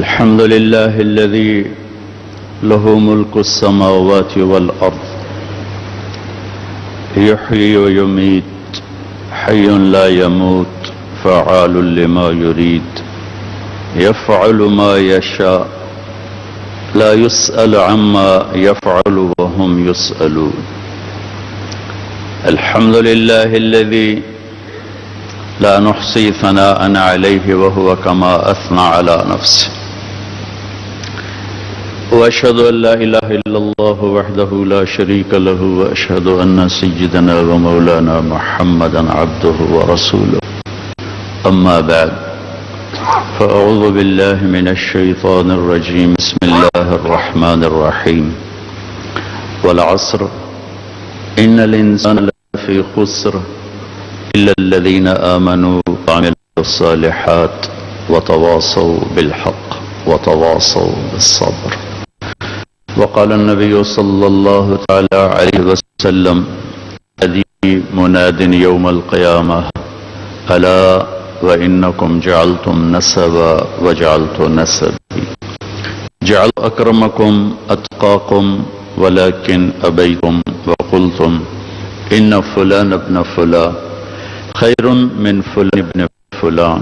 الحمد لله الذي له ملك السماوات والأرض يحيي ويميت حي لا يموت فعال لما يريد يفعل ما يشاء لا يسأل عما يفعل وهم يسألون. الحمد لله الذي لا نحصي ثناء عليه وهو كما أثنى على نفسه. وأشهد أن لا إله إلا الله وحده لا شريك له وأشهد أن سيدنا ومولانا محمدا عبده ورسوله. أما بعد فأعوذ بالله من الشيطان الرجيم. بسم الله الرحمن الرحيم. والعصر إن الإنسان لفي خسر إلا الذين آمنوا وعملوا الصالحات وتواصوا بالحق وتواصوا بالصبر. وقال النبي صلى الله تعالى عليه وسلم ينادي مناد يوم القيامة ألا وإنكم جعلتم نسبا وجعلت نسبي. جعل أكرمكم أتقاكم ولكن أبيتم وقلتم إن فلان ابن فلان خير من فلان ابن فلان.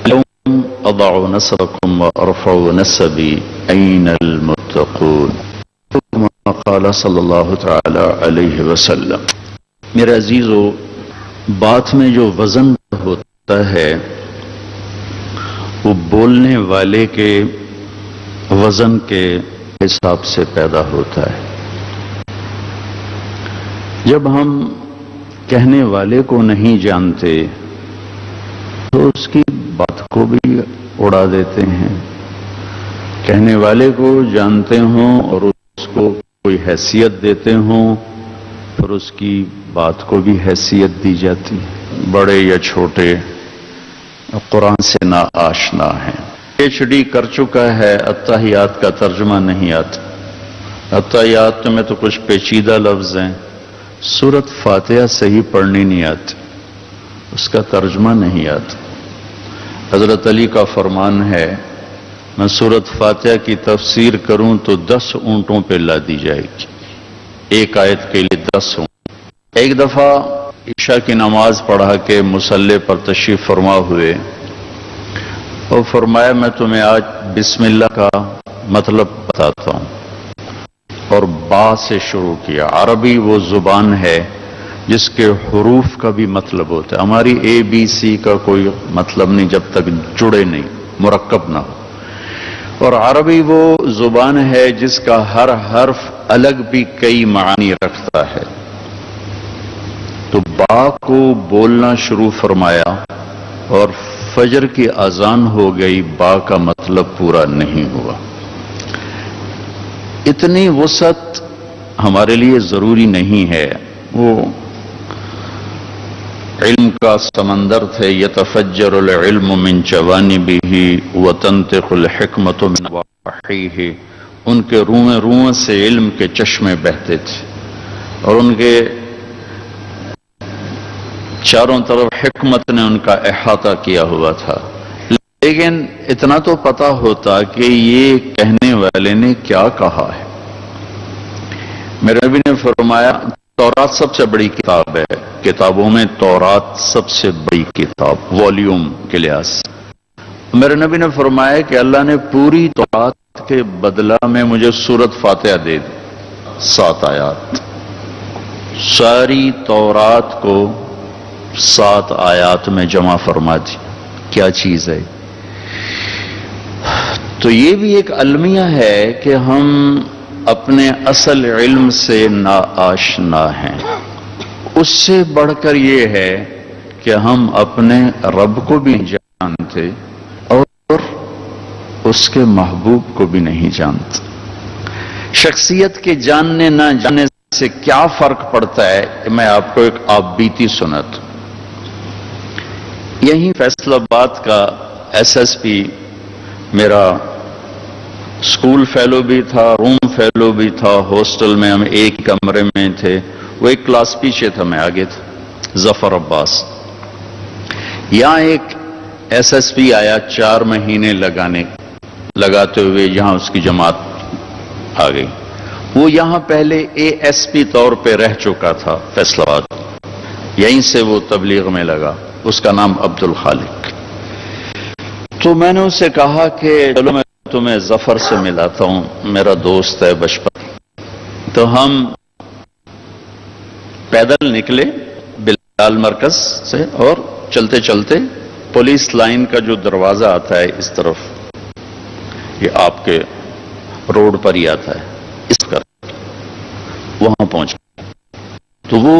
اليوم أضع نسبكم وأرفع نسبي أين المتقون. كما قال صلی اللہ تعالی علیہ وسلم. میرے عزیزو، بات میں جو وزن ہوتا ہے وہ بولنے والے کے وزن کے حساب سے پیدا ہوتا ہے. جب ہم کہنے والے کو نہیں جانتے تو اس کی بات کو بھی اڑا دیتے ہیں. کہنے والے کو جانتے ہوں اور اس کو کوئی حیثیت دیتے ہوں پھر اس کی بات کو بھی حیثیت دی جاتی. بڑے یا چھوٹے قرآن سے نا آشنا ہیں. PhD کر چکا ہے، اتحیات کا ترجمہ نہیں آتا. اتحیات میں تو کچھ پیچیدہ لفظ ہیں. سورت فاتحہ صحیح پڑھنی نہیں آتی، اس کا ترجمہ نہیں آتا. حضرت علی کا فرمان ہے میں سورت فاتحہ کی تفسیر کروں تو 10 اونٹوں پہ لا دی جائے گی. ایک آیت کے لیے 10 اونٹ. ایک دفعہ عشاء کی نماز پڑھا کے مصلی پر تشریف فرما ہوئے اور فرمایا میں تمہیں آج بسم اللہ کا مطلب بتاتا ہوں، اور با سے شروع کیا. عربی وہ زبان ہے جس کے حروف کا بھی مطلب ہوتا ہے. ہماری ABC کا کوئی مطلب نہیں جب تک جڑے نہیں، مرکب نہ ہو. اور عربی وہ زبان ہے جس کا ہر حرف الگ بھی کئی معنی رکھتا ہے. تو با کو بولنا شروع فرمایا اور فجر کی اذان ہو گئی، با کا مطلب پورا نہیں ہوا. اتنی وسعت ہمارے لیے ضروری نہیں ہے. وہ علم کا سمندر تھے. یتفجر العلم من جوانبہ وتنطق الحکمت من وحیہ. ان کے روئیں روئیں سے علم کے چشمے بہتے تھے اور ان کے چاروں طرف حکمت نے ان کا احاطہ کیا ہوا تھا. لیکن اتنا تو پتا ہوتا کہ یہ کہنے والے نے کیا کہا ہے. میرے نبی نے فرمایا تورات سب سے بڑی کتاب ہے. کتابوں میں تورات سب سے بڑی کتاب والیوم کے لحاظ. میرے نبی نے فرمایا کہ اللہ نے پوری تورات کے بدلہ میں مجھے سورت فاتحہ دے دی. 7 آیات. ساری تورات کو 7 آیات میں جمع فرما دی. کیا چیز ہے؟ تو یہ بھی ایک المیہ ہے کہ ہم اپنے اصل علم سے ناآشنا ہیں. اس سے بڑھ کر یہ ہے کہ ہم اپنے رب کو بھی نہیں جانتے اور اس کے محبوب کو بھی نہیں جانتے. شخصیت کے جاننے نہ جاننے سے کیا فرق پڑتا ہے میں آپ کو ایک آپ بیتی سناتا ہوں. یہیں فیصل آباد کا SSP میرا اسکول فیلو بھی تھا، روم فیلو بھی تھا. ہاسٹل میں ہم ایک کمرے میں تھے. وہ ایک کلاس پیچھے تھا، میں آگے تھا. ظفر عباس. یہاں ایک SSP آیا 4 مہینے لگانے. لگاتے ہوئے یہاں اس کی جماعت آ گئی. وہ یہاں پہلے ASP طور پہ رہ چکا تھا فیصل آباد، یہیں سے وہ تبلیغ میں لگا. اس کا نام عبد الخالق. تو میں نے اس سے کہا کہ چلو میں تمہیں ظفر سے ملاتا ہوں، میرا دوست ہے بچپن. تو ہم پیدل نکلے بلال مرکز سے اور چلتے چلتے پولیس لائن کا جو دروازہ آتا ہے اس طرف، یہ آپ کے روڈ پر ہی آتا ہے، اس کا وہاں پہنچ. تو وہ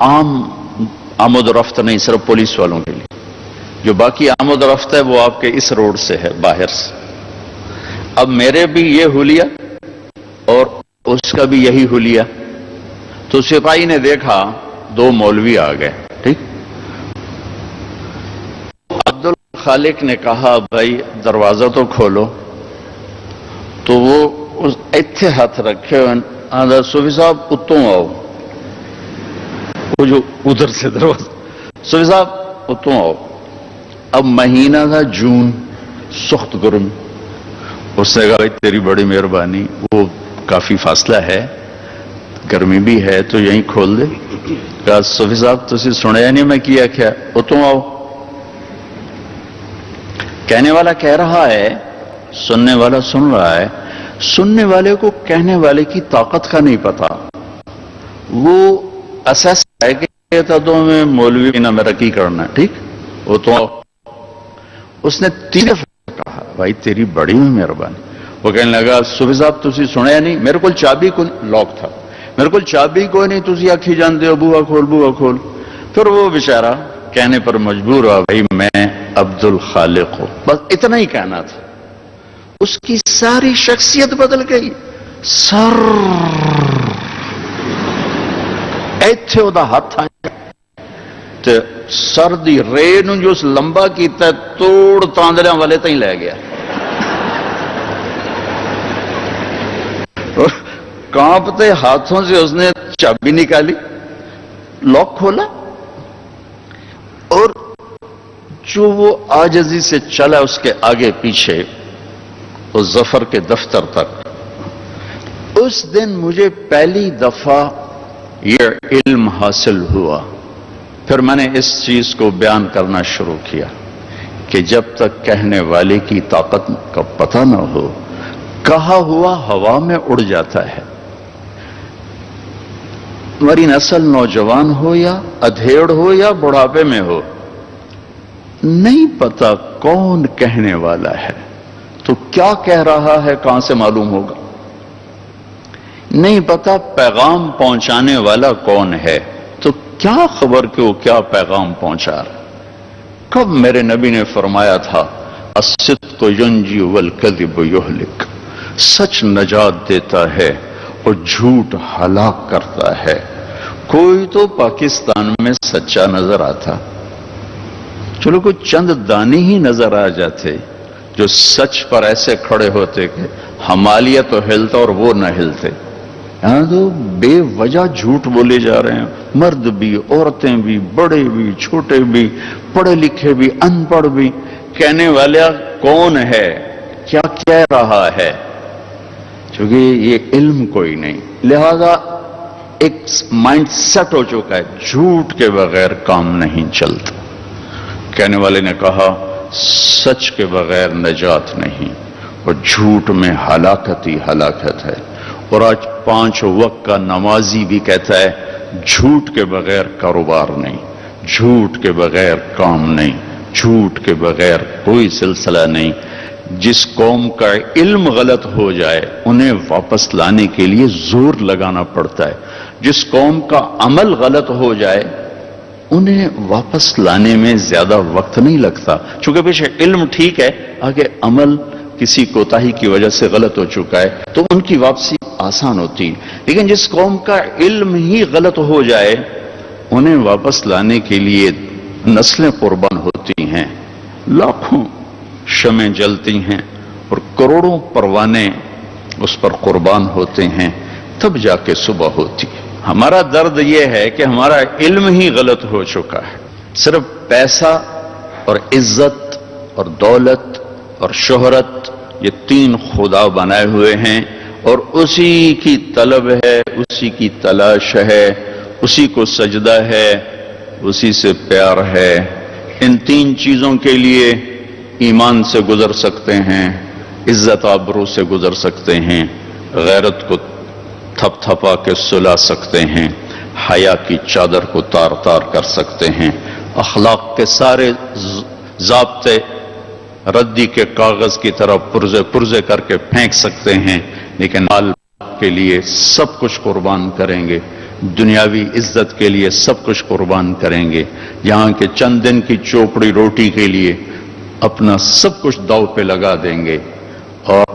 عام آمد و رفت نہیں، صرف پولیس والوں کے لیے. جو باقی آمد و رفت ہے وہ آپ کے اس روڈ سے ہے، باہر سے. اب میرے بھی یہ حلیہ اور اس کا بھی یہی حلیہ. تو سپاہی نے دیکھا دو مولوی آ گئے. ٹھیک، عبد الخالق نے کہا بھائی دروازہ تو کھولو. تو وہ اتنے ہاتھ رکھے آدھا صوفی صاحب اتوں آؤ. وہ جو ادھر سے دروازہ، صوفی صاحب اتوں آؤ. اب مہینہ تھا جون، سخت گرم. اس نے کہا تیری بڑی مہربانی، وہ کافی فاصلہ ہے، گرمی بھی ہے تو یہیں کھول دے. کہا صوفی صاحب تسی سنیا نہیں میں کیا کیا، اتوں آؤ. کہنے والا کہہ رہا ہے، سننے والا سن رہا ہے. سننے والے کو کہنے والے کی طاقت کا نہیں پتا. وہ اساس ہے کہ تو میں مولوی نہ میرا کی کرنا ہے. ٹھیک، وہ تو اس نے 3 دفعہ کہا بھائی تیری بڑی مہربانی. وہ کہنے لگا صوفی صاحب تسی سنیا نہیں، میرے کو چابی کو لاک تھا، میرے کو چابی کوئی نہیں، تسی آکھی جانتے ہو بوا کھول بوا کھول. پھر وہ بیچارہ کہنے پر مجبور ہوا بھائی میں عبد الخالق ہوں. بس اتنا ہی کہنا تھا. اس کی ساری شخصیت بدل گئی. سر ایتھے او دا ہاتھ آیا تے سر دی رے نو جو اس لمبا کیتا ہے توڑ تاندلیاں والے تائیں لے گیا. کانپتے ہاتھوں سے اس نے چابی نکالی، لاک کھولا، اور جو وہ عاجزی سے چلا اس کے آگے پیچھے اس ظفر کے دفتر تک. اس دن مجھے پہلی دفعہ یہ علم حاصل ہوا. پھر میں نے اس چیز کو بیان کرنا شروع کیا کہ جب تک کہنے والے کی طاقت کا پتہ نہ ہو، کہا ہوا ہوا میں اڑ جاتا ہے. ہماری نسل نوجوان ہو یا ادھیڑ ہو یا بڑھاپے میں ہو، نہیں پتا کون کہنے والا ہے. تو کیا کہہ رہا ہے کہاں سے معلوم ہوگا؟ نہیں پتا پیغام پہنچانے والا کون ہے، تو کیا خبر کہ وہ کیا پیغام پہنچا رہا. کب میرے نبی نے فرمایا تھا الصدق ینجی والکذب یہلک، سچ نجات دیتا ہے اور جھوٹ ہلاک کرتا ہے. کوئی تو پاکستان میں سچا نظر آتا، چلو کوئی چند دانے ہی نظر آ جاتے جو سچ پر ایسے کھڑے ہوتے کہ ہمالیہ تو ہلتا اور وہ نہ ہلتے. یہاں تو بے وجہ جھوٹ بولے جا رہے ہیں، مرد بھی، عورتیں بھی، بڑے بھی، چھوٹے بھی، پڑھے لکھے بھی، ان پڑھ بھی. کہنے والا کون ہے، کیا کہہ رہا ہے؟ چونکہ یہ علم کوئی نہیں، لہذا ایک مائنڈ سیٹ ہو چکا ہے، جھوٹ کے بغیر کام نہیں چلتا. کہنے والے نے کہا سچ کے بغیر نجات نہیں، اور جھوٹ میں ہلاکت ہی ہلاکت ہے. اور آج 5 وقت کا نمازی بھی کہتا ہے جھوٹ کے بغیر کاروبار نہیں، جھوٹ کے بغیر کام نہیں، جھوٹ کے بغیر کوئی سلسلہ نہیں. جس قوم کا علم غلط ہو جائے انہیں واپس لانے کے لیے زور لگانا پڑتا ہے. جس قوم کا عمل غلط ہو جائے انہیں واپس لانے میں زیادہ وقت نہیں لگتا، چونکہ پیچھے علم ٹھیک ہے، آگے عمل کسی کوتاہی کی وجہ سے غلط ہو چکا ہے تو ان کی واپسی آسان ہوتی. لیکن جس قوم کا علم ہی غلط ہو جائے انہیں واپس لانے کے لیے نسلیں قربان ہوتی ہیں، لاکھوں شمیں جلتی ہیں اور کروڑوں پروانے اس پر قربان ہوتے ہیں، تب جا کے صبح ہوتی ہے. ہمارا درد یہ ہے کہ ہمارا علم ہی غلط ہو چکا ہے. صرف پیسہ اور عزت اور دولت اور شہرت یہ تین خدا بنائے ہوئے ہیں اور اسی کی طلب ہے، اسی کی تلاش ہے، اسی کو سجدہ ہے، اسی سے پیار ہے۔ ان تین چیزوں کے لیے ایمان سے گزر سکتے ہیں، عزت آبرو سے گزر سکتے ہیں، غیرت کو تھپ تھپا کے سلا سکتے ہیں، حیا کی چادر کو تار تار کر سکتے ہیں، اخلاق کے سارے ضابطے ردی کے کاغذ کی طرح پرزے پرزے کر کے پھینک سکتے ہیں، لیکن مال کے لیے سب کچھ قربان کریں گے، دنیاوی عزت کے لیے سب کچھ قربان کریں گے، یہاں کے چند دن کی چوپڑی روٹی کے لیے اپنا سب کچھ داؤ پہ لگا دیں گے۔ اور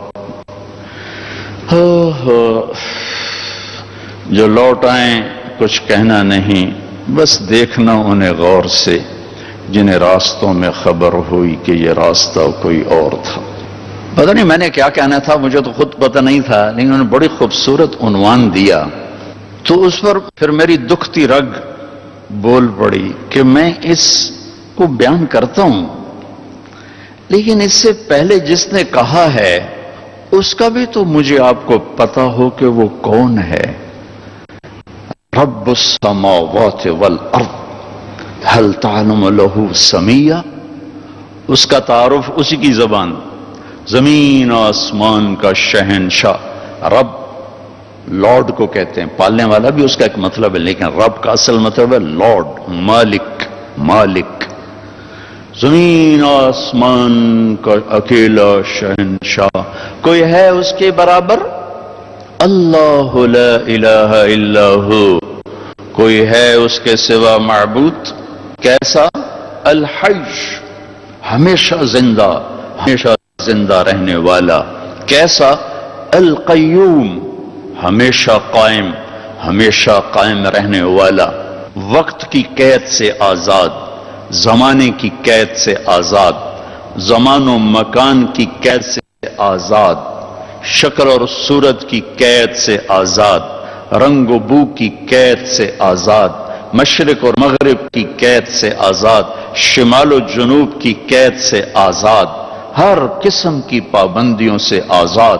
جو لوٹ آئیں کچھ کہنا نہیں، بس دیکھنا انہیں غور سے جنہیں راستوں میں خبر ہوئی کہ یہ راستہ کوئی اور تھا۔ پتہ نہیں میں نے کیا کہنا تھا، مجھے تو خود پتہ نہیں تھا، لیکن انہوں نے بڑی خوبصورت عنوان دیا تو اس پر پھر میری دکھتی رگ بول پڑی کہ میں اس کو بیان کرتا ہوں، لیکن اس سے پہلے جس نے کہا ہے اس کا بھی تو مجھے آپ کو پتا ہو کہ وہ کون ہے۔ رب السماوات والارض هل تعلم له سمیہ، اس کا تعارف اسی کی زبان، زمین آسمان کا شہنشاہ رب، لارڈ کو کہتے ہیں، پالنے والا بھی اس کا ایک مطلب ہے، لیکن رب کا اصل مطلب ہے لارڈ، مالک، مالک، زمین آسمان کا اکیلا شہنشاہ، کوئی ہے اس کے برابر؟ اللہ لا الہ الا ہو، کوئی ہے اس کے سوا معبود؟ کیسا؟ الحی، ہمیشہ زندہ، ہمیشہ زندہ رہنے والا۔ کیسا؟ القیوم، ہمیشہ قائم، ہمیشہ قائم رہنے والا، وقت کی قید سے آزاد، زمانے کی قید سے آزاد، زمان و مکان کی قید سے آزاد، شکل اور صورت کی قید سے آزاد، رنگ و بو کی قید سے آزاد، مشرق اور مغرب کی قید سے آزاد، شمال و جنوب کی قید سے آزاد، ہر قسم کی پابندیوں سے آزاد۔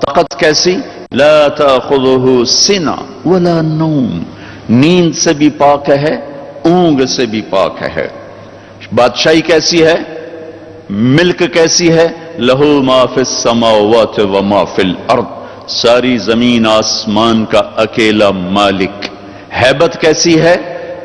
طاقت کیسی؟ لا تأخذہ سنہ ولا نوم، نیند سے بھی پاک ہے، اونگ سے بھی پاک ہے۔ بادشاہی کیسی ہے؟ ملک کیسی ہے؟ لہو ما فی السماوات وما فی الارض، ساری زمین آسمان کا اکیلا مالک۔ ہیبت کیسی ہے؟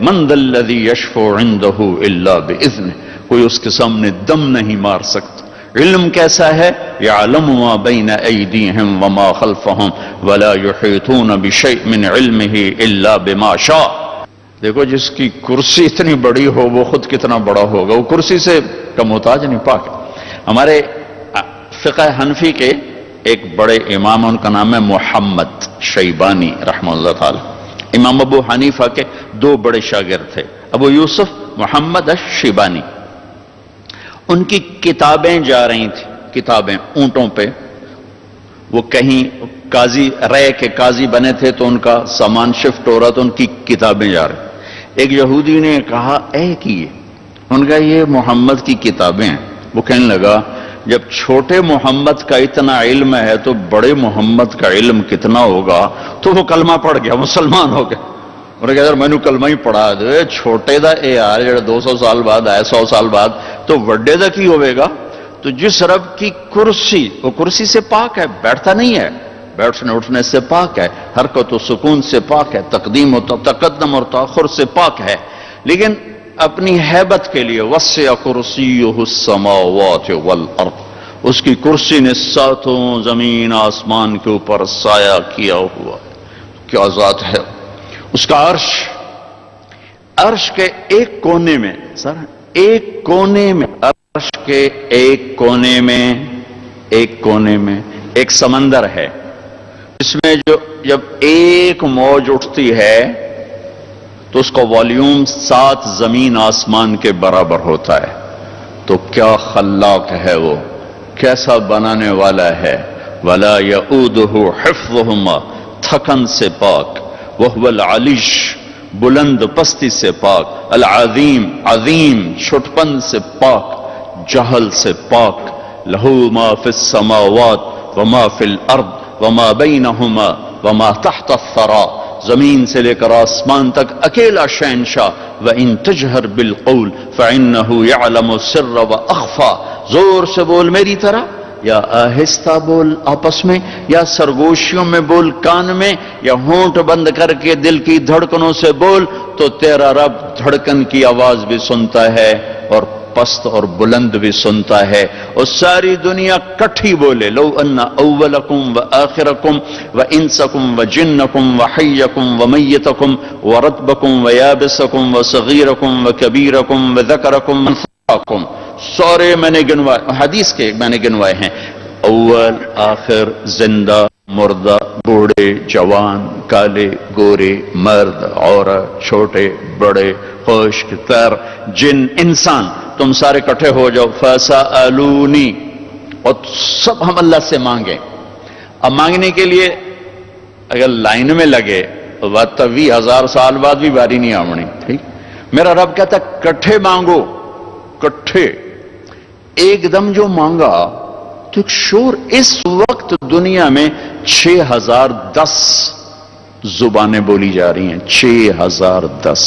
من ذا الذی یشفع عندہ الا باذنہ، کوئی اس کے سامنے دم نہیں مار سکتا۔ علم کیسا ہے؟ یعلم ما بین ایدیہم وما خلفہم ولا یحیطون بشیء من علمہ الا بما شاء۔ دیکھو جس کی کرسی اتنی بڑی ہو وہ خود کتنا بڑا ہوگا، وہ کرسی سے کا محتاج نہیں، پاک ہے۔ ہمارے فقہ حنفی کے ایک بڑے امام، ان کا نام ہے محمد شیبانی رحمہ اللہ تعالی۔ امام ابو حنیفہ کے دو بڑے شاگرد تھے، ابو یوسف، محمد الشیبانی۔ ان کی کتابیں جا رہی تھیں، کتابیں اونٹوں پہ، وہ کہیں قاضی، رے کے قاضی بنے تھے تو ان کا سامان شفٹ ہو رہا تو ان کی کتابیں جا رہی۔ ایک یہودی نے کہا اے کیے، ان کا یہ محمد کی کتابیں ہیں۔ وہ کہنے لگا جب چھوٹے محمد کا اتنا علم ہے تو بڑے محمد کا علم کتنا ہوگا؟ تو وہ کلمہ پڑھ گیا، مسلمان ہو گیا۔ انہوں نے کہا یار میں نے کلمہ ہی پڑھا دے، چھوٹے دا اے یار جڑا 200 سال بعد آئے، 100 سال بعد، تو وڈے دا کی ہوئے گا؟ تو جس رب کی کرسی، وہ کرسی سے پاک ہے، بیٹھتا نہیں ہے، بیٹھنے اٹھنے سے پاک ہے، حرکت و سکون سے پاک ہے، تقدیم و تقدم اور تاخر سے پاک ہے، لیکن اپنی ہیبت کے لیے وسع کرسیہ السماوات والارض، اس کی کرسی نے ساتوں زمین آسمان کے اوپر سایہ کیا ہوا ہے۔ کیا ذات ہے اس کا عرش، عرش کے ایک کونے میں، سر ایک کونے میں، عرش کے ایک کونے میں، ایک کونے میں ایک سمندر ہے، اس میں جب ایک موج اٹھتی ہے تو اس کا والیوم 7 زمین آسمان کے برابر ہوتا ہے۔ تو کیا خلاق ہے وہ، کیسا بنانے والا ہے۔ وَلَا يَؤُودُهُ حِفْظُهُمَا، تھکن سے پاک، وَهُوَ الْعَلِيُّ، بلند پستی سے پاک، العظیم، عظیم چھٹپن سے پاک، جہل سے پاک، لہو ما فی السماوات وما فی الارض وما بینہما وما تحت الثرى، زمین سے لے کر آسمان تک اکیلا شہنشاہ. وَإِن تَجْهَرْ بِالْقَوْلِ فَإِنَّهُ يَعْلَمُ السِّرَّ وَأَخْفَى، زور سے بول میری طرح، یا آہستہ بول آپس میں، یا سرگوشیوں میں بول کان میں، یا ہونٹ بند کر کے دل کی دھڑکنوں سے بول، تو تیرا رب دھڑکن کی آواز بھی سنتا ہے اور پست اور بلند بھی سنتا ہے. اور ساری دنیا کٹھی بولے، لو ان اولکم و آخرکم و انسکم و جنکم و حیکم و میتکم و رتبکم و یابسکم و صغیرکم و کبیرکم و ذکرکم و انثاکم، سارے میں نے گنوائے، حدیث کے میں نے گنوائے ہیں، اول آخر، زندہ مردہ، بوڑھے جوان، کالے گورے، مرد عورت، چھوٹے بڑے، خشک تر، جن انسان، تم سارے اکٹھے ہو جاؤ. فَسَأَلُونِي، اور سب ہم اللہ سے مانگیں. اب مانگنے کے لیے اگر لائن میں لگے تو بات 20,000 سال بعد بھی باری نہیں آمنی. ٹھیک، میرا رب کہتا کٹھے مانگو، کٹھے. ایک دم جو مانگا تو ایک شور. اس وقت دنیا میں 6,010 زبانیں بولی جا رہی ہیں. 6,010.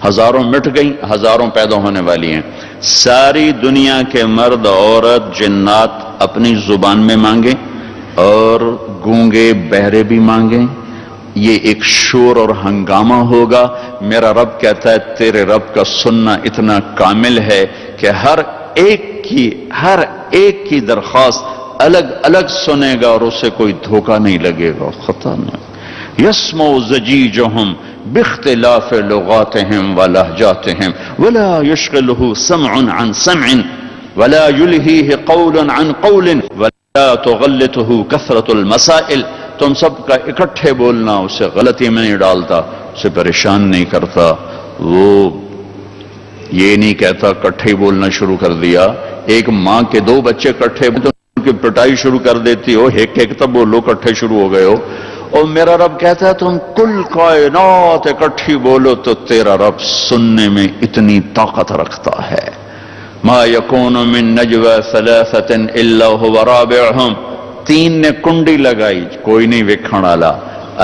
ہزاروں مٹ گئیں، ہزاروں پیدا ہونے والی ہیں. ساری دنیا کے مرد عورت جنات اپنی زبان میں مانگیں اور گونگے بہرے بھی مانگیں. یہ ایک شور اور ہنگامہ ہوگا. میرا رب کہتا ہے تیرے رب کا سننا اتنا کامل ہے کہ ہر ایک کی درخواست الگ الگ سنے گا اور اسے کوئی دھوکہ نہیں لگے گا، خطا نہیں. یسمع زجیجہم باختلاف لغاتهم ولہجاتهم ولا يشغله سمع عن سمع ولا يلهيه قول عن قول ولا تغلطه كثرة المسائل. تم سب کا اکٹھے بولنا اسے غلطی میں نہیں ڈالتا، اسے پریشان نہیں کرتا. وہ یہ نہیں کہتا کٹھے بولنا شروع کر دیا. ایک ماں کے 2 بچے کٹھے تو ان کی پٹائی شروع کر دیتی ہو، ایک تب بولو کٹھے شروع ہو گئے ہو. اور میرا رب کہتا ہے تم کل کائنات اکٹھی بولو تو تیرا رب سننے میں اتنی طاقت رکھتا ہے. ما یکون من نجوى 3 الا هو رابعهم، 3 نے کنڈی لگائی کوئی نہیں ویکھن والا،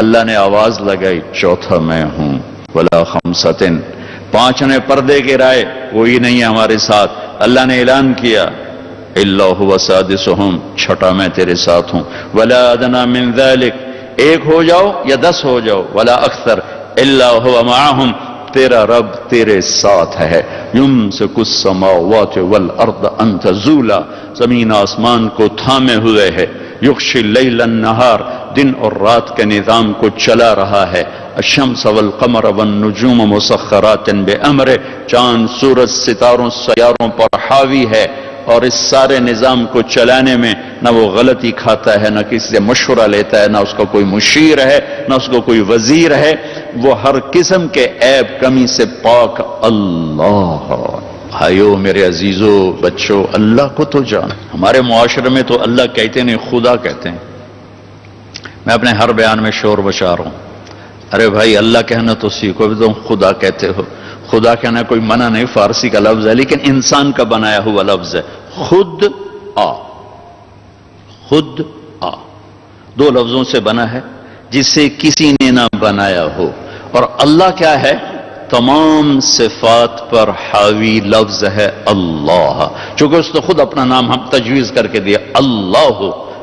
اللہ نے آواز لگائی چوتھا میں ہوں. ولا 5، 5 نے پردے گرائے کوئی نہیں ہمارے ساتھ، اللہ نے اعلان کیا الا هو سادسهم، چھٹا میں تیرے ساتھ ہوں. ولا ادنى من ذلك، 1 ہو جاؤ یا 10 ہو جاؤ، ولا اکثر الا هو معهم، تیرا رب تیرے ساتھ ہے. یمسک السماوات والارض ان تزولا، زمین آسمان کو تھامے ہوئے ہے. یغشی اللیل النہار، دن اور رات کے نظام کو چلا رہا ہے. الشمس والقمر والنجوم مسخرات بامرہ، چاند سورج ستاروں سیاروں پر حاوی ہے. اور اس سارے نظام کو چلانے میں نہ وہ غلطی کھاتا ہے، نہ کسی سے مشورہ لیتا ہے، نہ اس کا کوئی مشیر ہے، نہ اس کا کوئی وزیر ہے. وہ ہر قسم کے عیب کمی سے پاک اللہ. بھائیو میرے عزیزو بچوں، اللہ کو تو جان. ہمارے معاشرے میں تو اللہ کہتے نہیں، خدا کہتے ہیں. میں اپنے ہر بیان میں شور بچا رہا ہوں، ارے بھائی اللہ کہنا تو سیکھو، بھی تم خدا کہتے ہو. خدا کہنا کوئی منع نہیں، فارسی کا لفظ ہے لیکن انسان کا بنایا ہوا لفظ ہے. خود آ، خود آ 2 لفظوں سے بنا ہے جسے کسی نے نہ بنایا ہو. اور اللہ کیا ہے؟ تمام صفات پر حاوی لفظ ہے اللہ، چونکہ اس نے خود اپنا نام ہم تجویز کر کے دیا، اللہ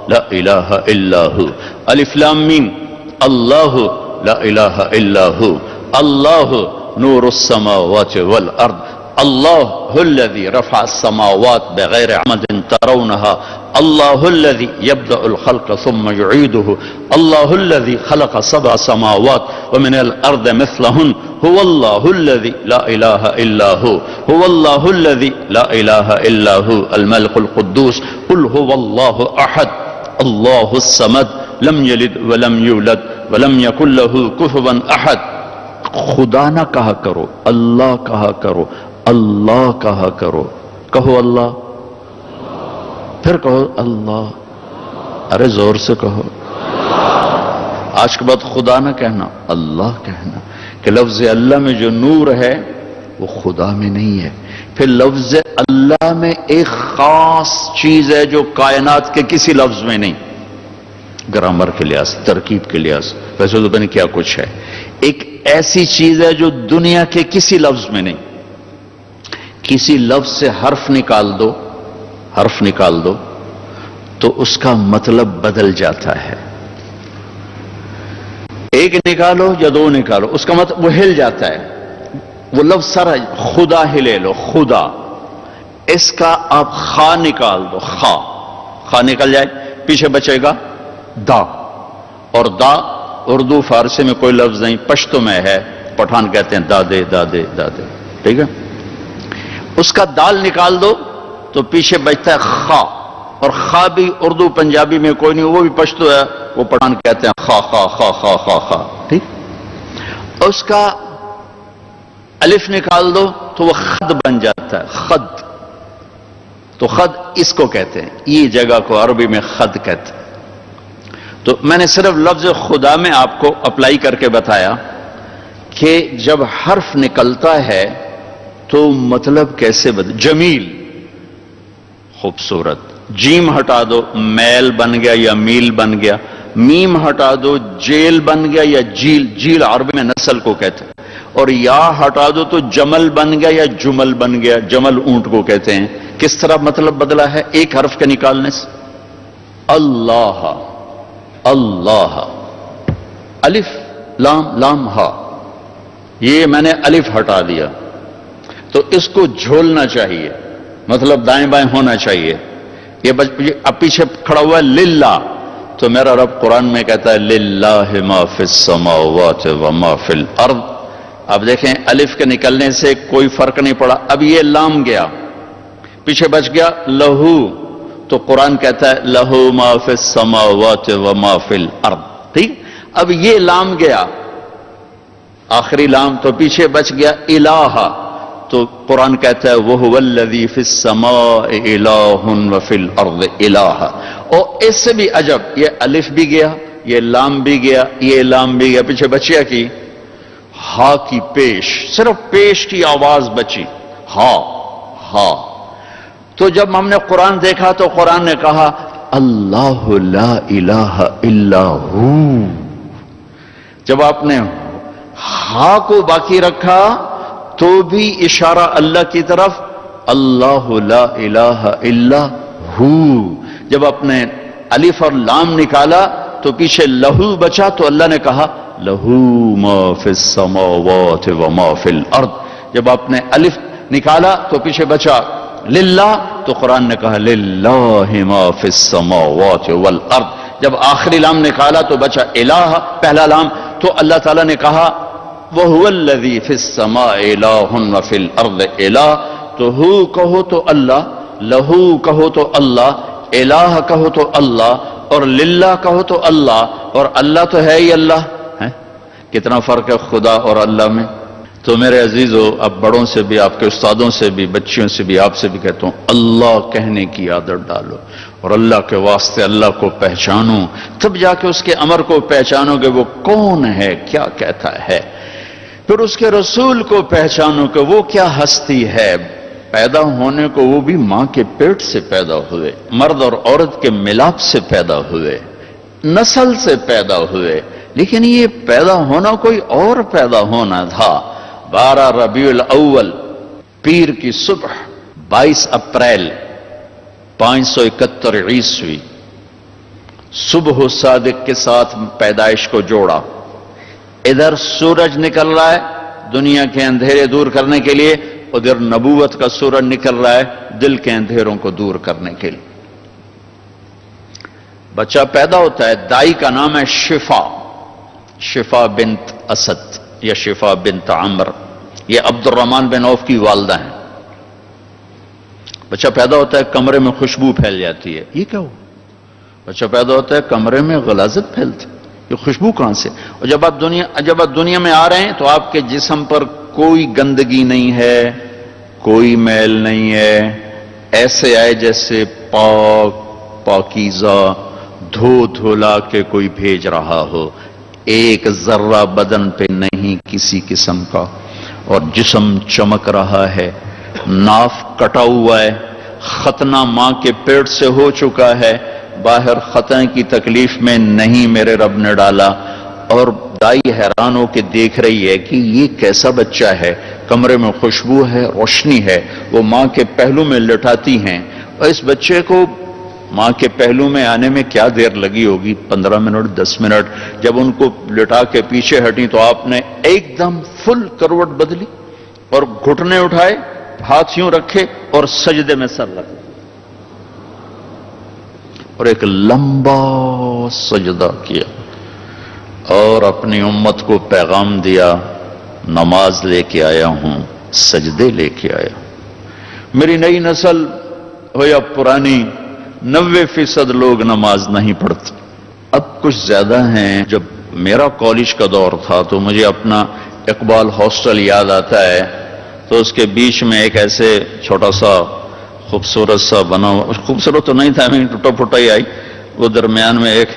لا الہ الا ہو. الف لام میم، اللہ لا الہ الا ہو. اللہ نور السماوات والارض، اللہ الذي رفع السماوات بغیر عمد ترونها، اللہ الذي يبدأ الخلق ثم يعيده، اللہ الذي خلق 7 سماوات ومن الارض مثلهن، هو الله الذي لا اله الا هو، هو الله الذي لا اله الا هو الملك القدوس. قل هو الله احد الله الصمد لم يلد ولم يولد ولم يكن له كفوا احد. خدا نہ کہا کرو، اللہ کہا کرو، اللہ کہا کرو. کہو اللہ، پھر کہو اللہ، ارے زور سے کہو. آج کے بعد خدا نہ کہنا، اللہ کہنا. کہ لفظ اللہ میں جو نور ہے وہ خدا میں نہیں ہے. پھر لفظ اللہ میں ایک خاص چیز ہے جو کائنات کے کسی لفظ میں نہیں، گرامر کے لحاظ، ترکیب کے لحاظ، ویسے تو پتہ کیا کچھ ہے. ایک ایسی چیز ہے جو دنیا کے کسی لفظ میں نہیں. کسی لفظ سے حرف نکال دو تو اس کا مطلب بدل جاتا ہے. ایک نکالو یا دو نکالو، اس کا مطلب وہ ہل جاتا ہے. وہ لفظ سارا، خدا ہی لے لو، خدا، اس کا آپ خا نکال دو، خا نکل جائے، پیچھے بچے گا دا. اور دا اردو فارسی میں کوئی لفظ نہیں، پشتو میں ہے، پٹھان کہتے ہیں دادے دادے دادے، ٹھیک ہے. اس کا دال نکال دو تو پیچھے بچتا ہے خا. اور خا بھی اردو پنجابی میں کوئی نہیں، وہ بھی پشتو ہے، وہ پٹھان کہتے ہیں خا خا خا خا خا خا، ٹھیک. اس کا الف نکال دو تو وہ خد بن جاتا ہے، خد. تو خد اس کو کہتے ہیں، یہ جگہ کو عربی میں خد کہتے ہیں. تو میں نے صرف لفظ خدا میں آپ کو اپلائی کر کے بتایا کہ جب حرف نکلتا ہے تو مطلب کیسے بدل. جمیل، خوبصورت. جیم ہٹا دو، میل بن گیا یا میل بن گیا. میم ہٹا دو، جیل بن گیا یا جیل. جیل عربی میں نسل کو کہتے ہیں. اور یا ہٹا دو تو جمل بن گیا یا جمل بن گیا. جمل اونٹ کو کہتے ہیں. کس طرح مطلب بدلا ہے ایک حرف کے نکالنے سے. اللہ، اللہ، الف لام لام ہا، یہ میں نے الف ہٹا دیا تو اس کو جھولنا چاہیے، مطلب دائیں بائیں ہونا چاہیے. یہ اب پیچھے کھڑا ہوا ہے للہ، تو میرا رب قرآن میں کہتا ہے للہ ما فی السماوات وما فی الارض. اب دیکھیں الف کے نکلنے سے کوئی فرق نہیں پڑا. اب یہ لام گیا، پیچھے بچ گیا لہو، تو قرآن کہتا ہے لہو ما فی السماوات وما فی الارض، ٹھیک. اب یہ لام گیا، آخری لام، تو پیچھے بچ گیا الہ، تو قرآن کہتا ہے وَهُوَ الَّذِي فِي السَّمَاءِ إِلَٰهٌ وَفِي الْأَرْضِ إِلَٰهٌ. اور اس سے بھی عجب، یہ الف بھی گیا، یہ لام بھی گیا، یہ لام بھی گیا، پیچھے بچیا کی ہا کی پیش، صرف پیش کی آواز بچی، ہا ہا. تو جب ہم نے قرآن دیکھا تو قرآن نے کہا اللہ لا الہ الا ہو. جب آپ نے ہا کو باقی رکھا تو بھی اشارہ اللہ کی طرف، اللہ لا الہ الا ہو. جب آپ نے الف اور لام نکالا تو پیچھے لہو بچا، تو اللہ نے کہا لہو ما فی السماوات وما فی الارض. جب آپ نے الف نکالا تو پیچھے بچا للہ، تو قرآن نے کہا للہ ما فی السماوات والارض. جب آخری لام نکالا تو بچا الہ، پہلا لام، تو اللہ تعالیٰ نے کہا وَهُوَ الَّذِي فِي السَّمَاءِ إِلَٰهٌ وَفِي الْأَرْضِ إِلَٰهٌ. تو ہو کہو تو اللہ، لہو کہو تو اللہ، الہ کہو تو اللہ، اور للہ کہو تو اللہ، اور اللہ تو ہے ہی اللہ ہے. کتنا فرق ہے خدا اور اللہ میں. تو میرے عزیزو، اب بڑوں سے بھی، آپ کے استادوں سے بھی، بچیوں سے بھی، آپ سے بھی کہتا ہوں اللہ کہنے کی عادت ڈالو، اور اللہ کے واسطے اللہ کو پہچانو، تب جا کے اس کے امر کو پہچانو کہ وہ کون ہے، کیا کہتا ہے. پھر اس کے رسول کو پہچانو کہ وہ کیا ہستی ہے. پیدا ہونے کو وہ بھی ماں کے پیٹ سے پیدا ہوئے، مرد اور عورت کے ملاپ سے پیدا ہوئے، نسل سے پیدا ہوئے، لیکن یہ پیدا ہونا کوئی اور پیدا ہونا تھا. 12 ربیع الاول، پیر کی صبح، 22 اپریل 571 عیسوی، صبح صادق کے ساتھ پیدائش کو جوڑا. ادھر سورج نکل رہا ہے دنیا کے اندھیرے دور کرنے کے لیے، ادھر نبوت کا سورج نکل رہا ہے دل کے اندھیروں کو دور کرنے کے لیے. بچہ پیدا ہوتا ہے، دائی کا نام ہے شفا، شفا بنت اسد یا شفا بنت عمر، یہ عبد الرحمن بن عوف کی والدہ ہیں. بچہ پیدا ہوتا ہے، کمرے میں خوشبو پھیل جاتی ہے. یہ کیا ہو؟ بچہ پیدا ہوتا ہے، کمرے میں غلاظت پھیلتی، یہ خوشبو کہاں سے؟ اور جب آپ دنیا میں آ رہے ہیں تو آپ کے جسم پر کوئی گندگی نہیں ہے، کوئی میل نہیں ہے، ایسے آئے جیسے پاک پاکیزہ دھو دھولا کے کوئی بھیج رہا ہو. ایک ذرہ بدن پہ نہیں کسی قسم کا. اور جسم چمک رہا ہے، ناف کٹا ہوا ہے، ختنہ ماں کے پیٹ سے ہو چکا ہے، باہر ختنے کی تکلیف میں نہیں میرے رب نے ڈالا، اور دائی حیران ہو کے دیکھ رہی ہے کہ یہ کیسا بچہ ہے، کمرے میں خوشبو ہے، روشنی ہے، وہ ماں کے پہلو میں لٹاتی ہیں، اور اس بچے کو ماں کے پہلو میں آنے میں کیا دیر لگی ہوگی، 15 منٹ 10 منٹ، جب ان کو لٹا کے پیچھے ہٹی تو آپ نے ایک دم فل کروٹ بدلی اور گھٹنے اٹھائے، ہاتھ یوں رکھے اور سجدے میں سر رکھے اور ایک لمبا سجدہ کیا اور اپنی امت کو پیغام دیا، نماز لے کے آیا ہوں، سجدے لے کے آیا ہوں۔ میری نئی نسل ہو یا پرانی، 90% لوگ نماز نہیں پڑھتے، اب کچھ زیادہ ہیں۔ جب میرا کالج کا دور تھا تو مجھے اپنا اقبال ہاسٹل یاد آتا ہے، تو اس کے بیچ میں ایک ایسے چھوٹا سا خوبصورت سا بنا ہوا، خوبصورت تو نہیں تھا، ٹوٹا پھوٹا ہی آئی، وہ درمیان میں ایک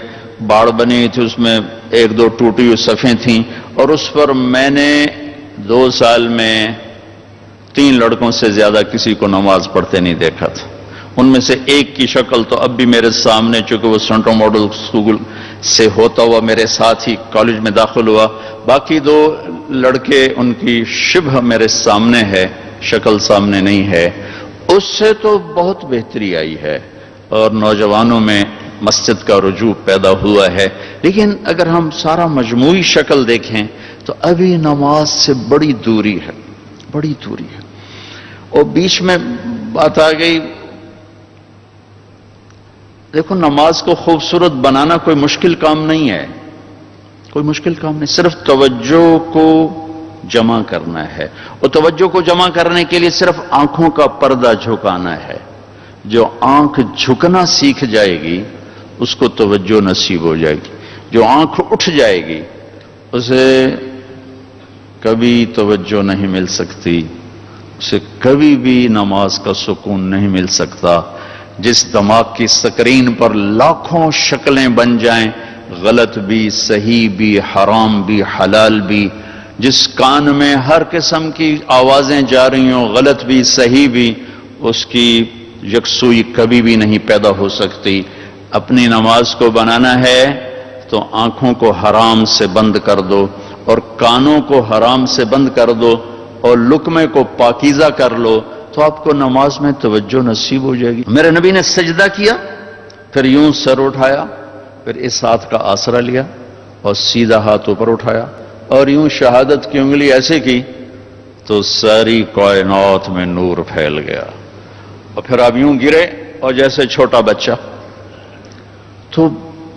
باڑ بنی ہوئی تھی، اس میں 1-2 ٹوٹی ہوئی صفیں تھیں، اور اس پر میں نے 2 سال میں 3 لڑکوں سے زیادہ کسی کو نماز پڑھتے نہیں دیکھا تھا۔ ان میں سے ایک کی شکل تو اب بھی میرے سامنے، چونکہ وہ سینٹرل ماڈل اسکول سے ہوتا ہوا میرے ساتھ ہی کالج میں داخل ہوا، باقی 2 لڑکے ان کی شبہ میرے سامنے ہے، شکل سامنے نہیں ہے۔ اس سے تو بہت بہتری آئی ہے اور نوجوانوں میں مسجد کا رجوع پیدا ہوا ہے، لیکن اگر ہم سارا مجموعی شکل دیکھیں تو ابھی نماز سے بڑی دوری ہے، بڑی دوری ہے۔ اور بیچ میں بات آ گئی، دیکھو نماز کو خوبصورت بنانا کوئی مشکل کام نہیں ہے، کوئی مشکل کام نہیں، صرف توجہ کو جمع کرنا ہے، اور توجہ کو جمع کرنے کے لیے صرف آنکھوں کا پردہ جھکانا ہے۔ جو آنکھ جھکنا سیکھ جائے گی اس کو توجہ نصیب ہو جائے گی، جو آنکھ اٹھ جائے گی اسے کبھی توجہ نہیں مل سکتی، اسے کبھی بھی نماز کا سکون نہیں مل سکتا۔ جس دماغ کی سکرین پر لاکھوں شکلیں بن جائیں، غلط بھی، صحیح بھی، حرام بھی، حلال بھی، جس کان میں ہر قسم کی آوازیں جا رہی ہوں، غلط بھی صحیح بھی، اس کی یکسوئی کبھی بھی نہیں پیدا ہو سکتی۔ اپنی نماز کو بنانا ہے تو آنکھوں کو حرام سے بند کر دو، اور کانوں کو حرام سے بند کر دو، اور لقمے کو پاکیزہ کر لو، تو آپ کو نماز میں توجہ نصیب ہو جائے گی۔ میرے نبی نے سجدہ کیا، پھر یوں سر اٹھایا، پھر اس ہاتھ کا آسرا لیا اور سیدھا ہاتھ اوپر اٹھایا، اور یوں شہادت کی انگلی ایسے کی تو ساری کائنات میں نور پھیل گیا، اور پھر آپ یوں گرے اور جیسے چھوٹا بچہ۔ تو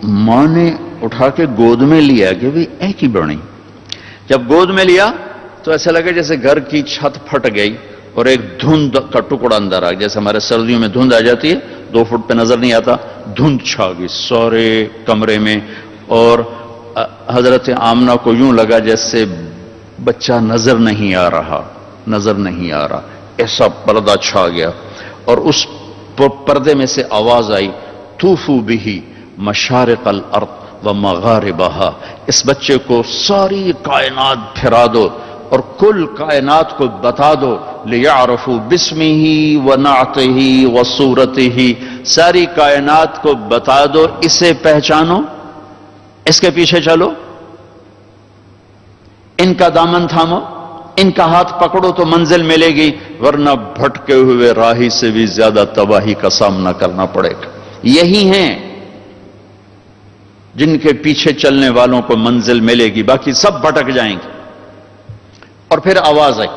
ماں نے اٹھا کے گود میں لیا کہ بھی ایک ہی بڑی، جب گود میں لیا تو ایسا لگا جیسے گھر کی چھت پھٹ گئی اور ایک دھند کا ٹکڑا اندر آ گیا، جیسے ہمارے سردیوں میں دھند آ جاتی ہے، 2 فٹ پہ نظر نہیں آتا، دھند چھا گئی سارے کمرے میں، اور حضرت آمنہ کو یوں لگا جیسے بچہ نظر نہیں آ رہا، نظر نہیں آ رہا، ایسا پردہ چھا گیا، اور اس پردے میں سے آواز آئی، طوفوا بہ مشارق الارض ومغاربہا، اس بچے کو ساری کائنات پھرا دو اور کل کائنات کو بتا دو، لیعرفوا باسمہ ونعتہ وصورتہ، ساری کائنات کو بتا دو، اسے پہچانو، اس کے پیچھے چلو، ان کا دامن تھامو، ان کا ہاتھ پکڑو تو منزل ملے گی، ورنہ بھٹکے ہوئے راہی سے بھی زیادہ تباہی کا سامنا کرنا پڑے گا۔ یہی ہیں جن کے پیچھے چلنے والوں کو منزل ملے گی، باقی سب بھٹک جائیں گے۔ اور پھر آواز آئی،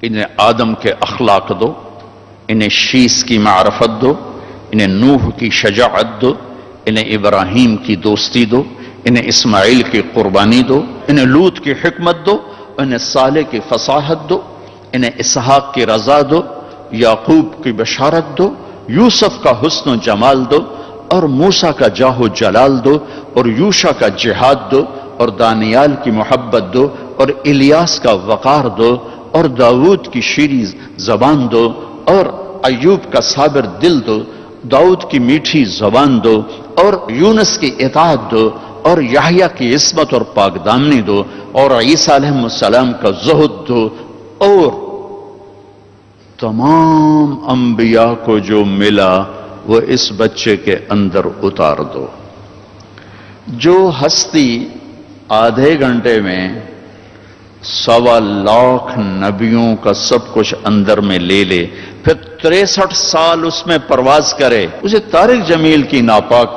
انہیں آدم کے اخلاق دو، انہیں شیس کی معرفت دو، انہیں نوح کی شجاعت دو، انہیں ابراہیم کی دوستی دو، انہیں اسماعیل کی قربانی دو، انہیں لوط کی حکمت دو، انہیں صالح کی فصاحت دو، انہیں اسحاق کی رضا دو، یعقوب کی بشارت دو، یوسف کا حسن و جمال دو، اور موسیٰ کا جاہ و جلال دو، اور یوشع کا جہاد دو، اور دانیال کی محبت دو، اور الیاس کا وقار دو، اور داؤد کی شیریں زبان دو، اور ایوب کا صابر دل دو، داؤد کی میٹھی زبان دو، اور یونس کی اطاعت دو، اور یحییٰ کی عصمت اور پاک دامنی دو، اور عیسیٰ علیہ السلام کا زہد دو، اور تمام انبیاء کو جو ملا وہ اس بچے کے اندر اتار دو۔ جو ہستی آدھے گھنٹے میں 1.25 نبیوں کا سب کچھ اندر میں لے لے، پھر 63 سال اس میں پرواز کرے، اسے طارق جمیل کی ناپاک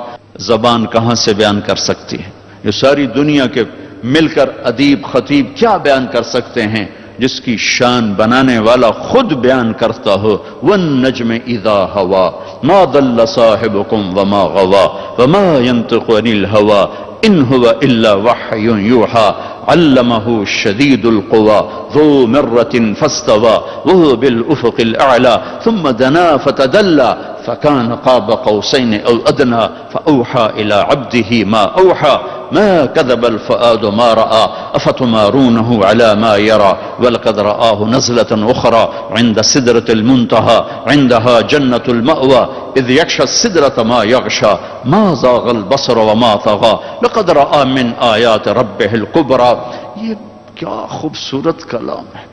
زبان کہاں سے بیان کر سکتی ہے؟ یہ ساری دنیا کے مل کر ادیب خطیب کیا بیان کر سکتے ہیں جس کی شان بنانے والا خود بیان کرتا ہو؟ وَالنَّجْمِ إِذَا هَوَى مَا ضَلَّ صَاحِبُكُمْ وَمَا غَوَى وَمَا يَنطِقُ عَنِ الْهَوَى إِنْ هُوَ إِلَّا وَحْيٌ يُوحَى علمه شديد القوى ذو مرة فاستوى وهو بالأفق الأعلى ثم دنا فتدلى فكان قاب قوسين أو أدنى فأوحى إلى عبده ما أوحى ما كذب الفؤاد ما رأى أفتمارونه على ما يرى ولقد رآه نزلة أخرى عند سدرة المنتهى عندها جنة المأوى إذ يغشى السدرة ما يغشى ما زاغ البصر وما طغى لقد رأى من آيات ربه الكبرى۔ یہ کیا خوبصورت کلام ہے۔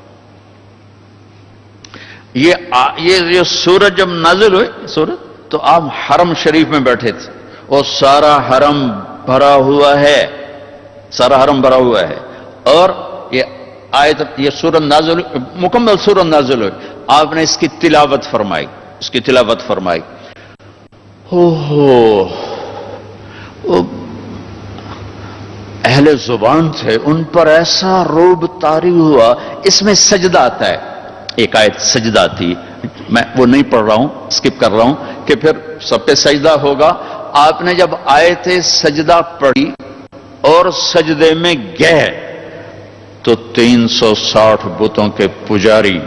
یہ سورج جب نازل ہوئے سورج تو آپ حرم شریف میں بیٹھے تھے اور سارا حرم بھرا ہوا ہے، سارا حرم بھرا ہوا ہے، اور یہ آیت یہ سورت نازل ہوئی، مکمل سورت نازل ہوئی، آپ نے اس کی تلاوت فرمائی، اس کی تلاوت فرمائی۔ اہل زبان تھے، ان پر ایسا روب طاری ہوا۔ اس میں سجدہ آتا ہے، ایک آیت سجدہ تھی، میں وہ نہیں پڑھ رہا ہوں، اسکپ کر رہا ہوں کہ پھر سب پہ سجدہ ہوگا۔ آپ نے جب آیت سجدہ پڑھی اور سجدے میں گئے تو 360 بتوں کے پجاری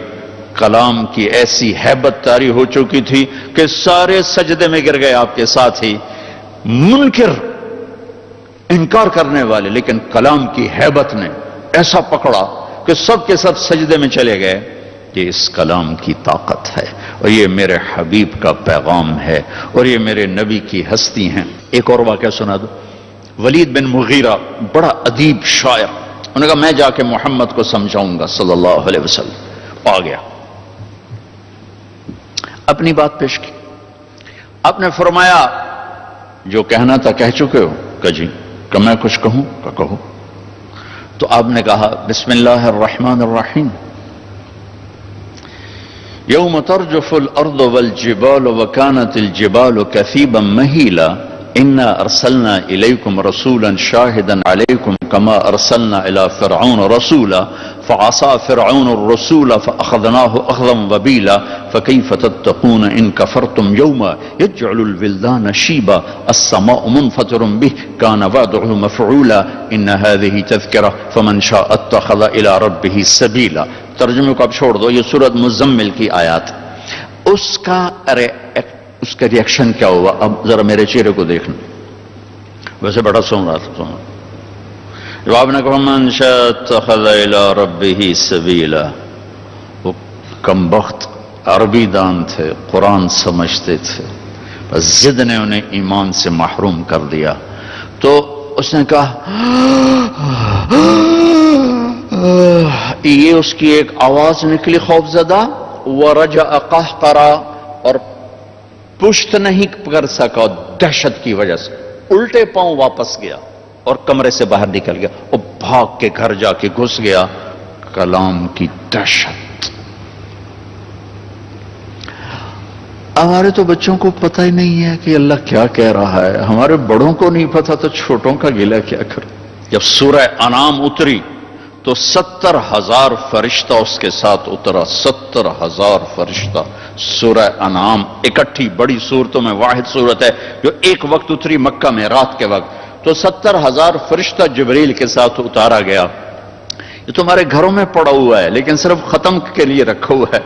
کلام کی ایسی ہیبت طاری ہو چکی تھی کہ سارے سجدے میں گر گئے آپ کے ساتھ ہی۔ منکر، انکار کرنے والے، لیکن کلام کی ہیبت نے ایسا پکڑا کہ سب کے سب سجدے میں چلے گئے۔ یہ اس کلام کی طاقت ہے، اور یہ میرے حبیب کا پیغام ہے، اور یہ میرے نبی کی ہستی ہیں۔ ایک اور واقعہ سنا دو۔ ولید بن مغیرہ بڑا ادیب شاعر، انہوں نے کہا میں جا کے محمد کو سمجھاؤں گا صلی اللہ علیہ وسلم۔ آ گیا، اپنی بات پیش کی۔ آپ نے فرمایا جو کہنا تھا کہہ چکے ہو؟ کہ جی۔ کہ میں کچھ کہوں؟ کہ کہو۔ تو آپ نے کہا بسم اللہ الرحمن الرحیم، یوم ترجف الارض والجبال وكانت الجبال كثيبا مهيلا انا ارسلنا اليكم رسولا شاهدا عليكم كما ارسلنا الى فرعون رسولا فعصى فرعون الرسول فاخذناه اخذا وبيلا فكيف تتقون ان كفرتم يوما يجعل الولدان شيبا السماء منفطر به كان وعده مفعولا ان هذه تذكرة فمن شاء اتخذ الى ربه سبيلا۔ ترجمے کو اب چھوڑ دو، یہ سورۃ مزمل کی آیات۔ اس کا ریئیکشن کیا ہوا؟ اب ذرا میرے چہرے کو دیکھنا، ویسے بڑا سن رہا تھا۔ جب آپ نے کہا من شاء اتخذ الی ربہ سبیلا، وہ کمبخت عربی دان تھے، قرآن سمجھتے تھے، بس ضد نے انہیں ایمان سے محروم کر دیا۔ تو اس نے کہا یہ اس کی ایک آواز نکلی خوف زدہ، ورجع قہقرا، اور پشت نہیں کر سکا دہشت کی وجہ سے، الٹے پاؤں واپس گیا اور کمرے سے باہر نکل گیا اور بھاگ کے گھر جا کے گھس گیا۔ کلام کی دہشت۔ ہمارے تو بچوں کو پتہ ہی نہیں ہے کہ اللہ کیا کہہ رہا ہے، ہمارے بڑوں کو نہیں پتہ تو چھوٹوں کا گلہ کیا کرو۔ جب سورہ انعام اتری تو 70,000 فرشتہ اس کے ساتھ اترا، 70,000 فرشتہ۔ سورہ انعام اکٹھی بڑی صورتوں میں واحد صورت ہے جو ایک وقت اتری مکہ میں رات کے وقت، تو 70,000 فرشتہ جبریل کے ساتھ اتارا گیا۔ یہ تمہارے گھروں میں پڑا ہوا ہے لیکن صرف ختم کے لیے رکھا ہوا ہے،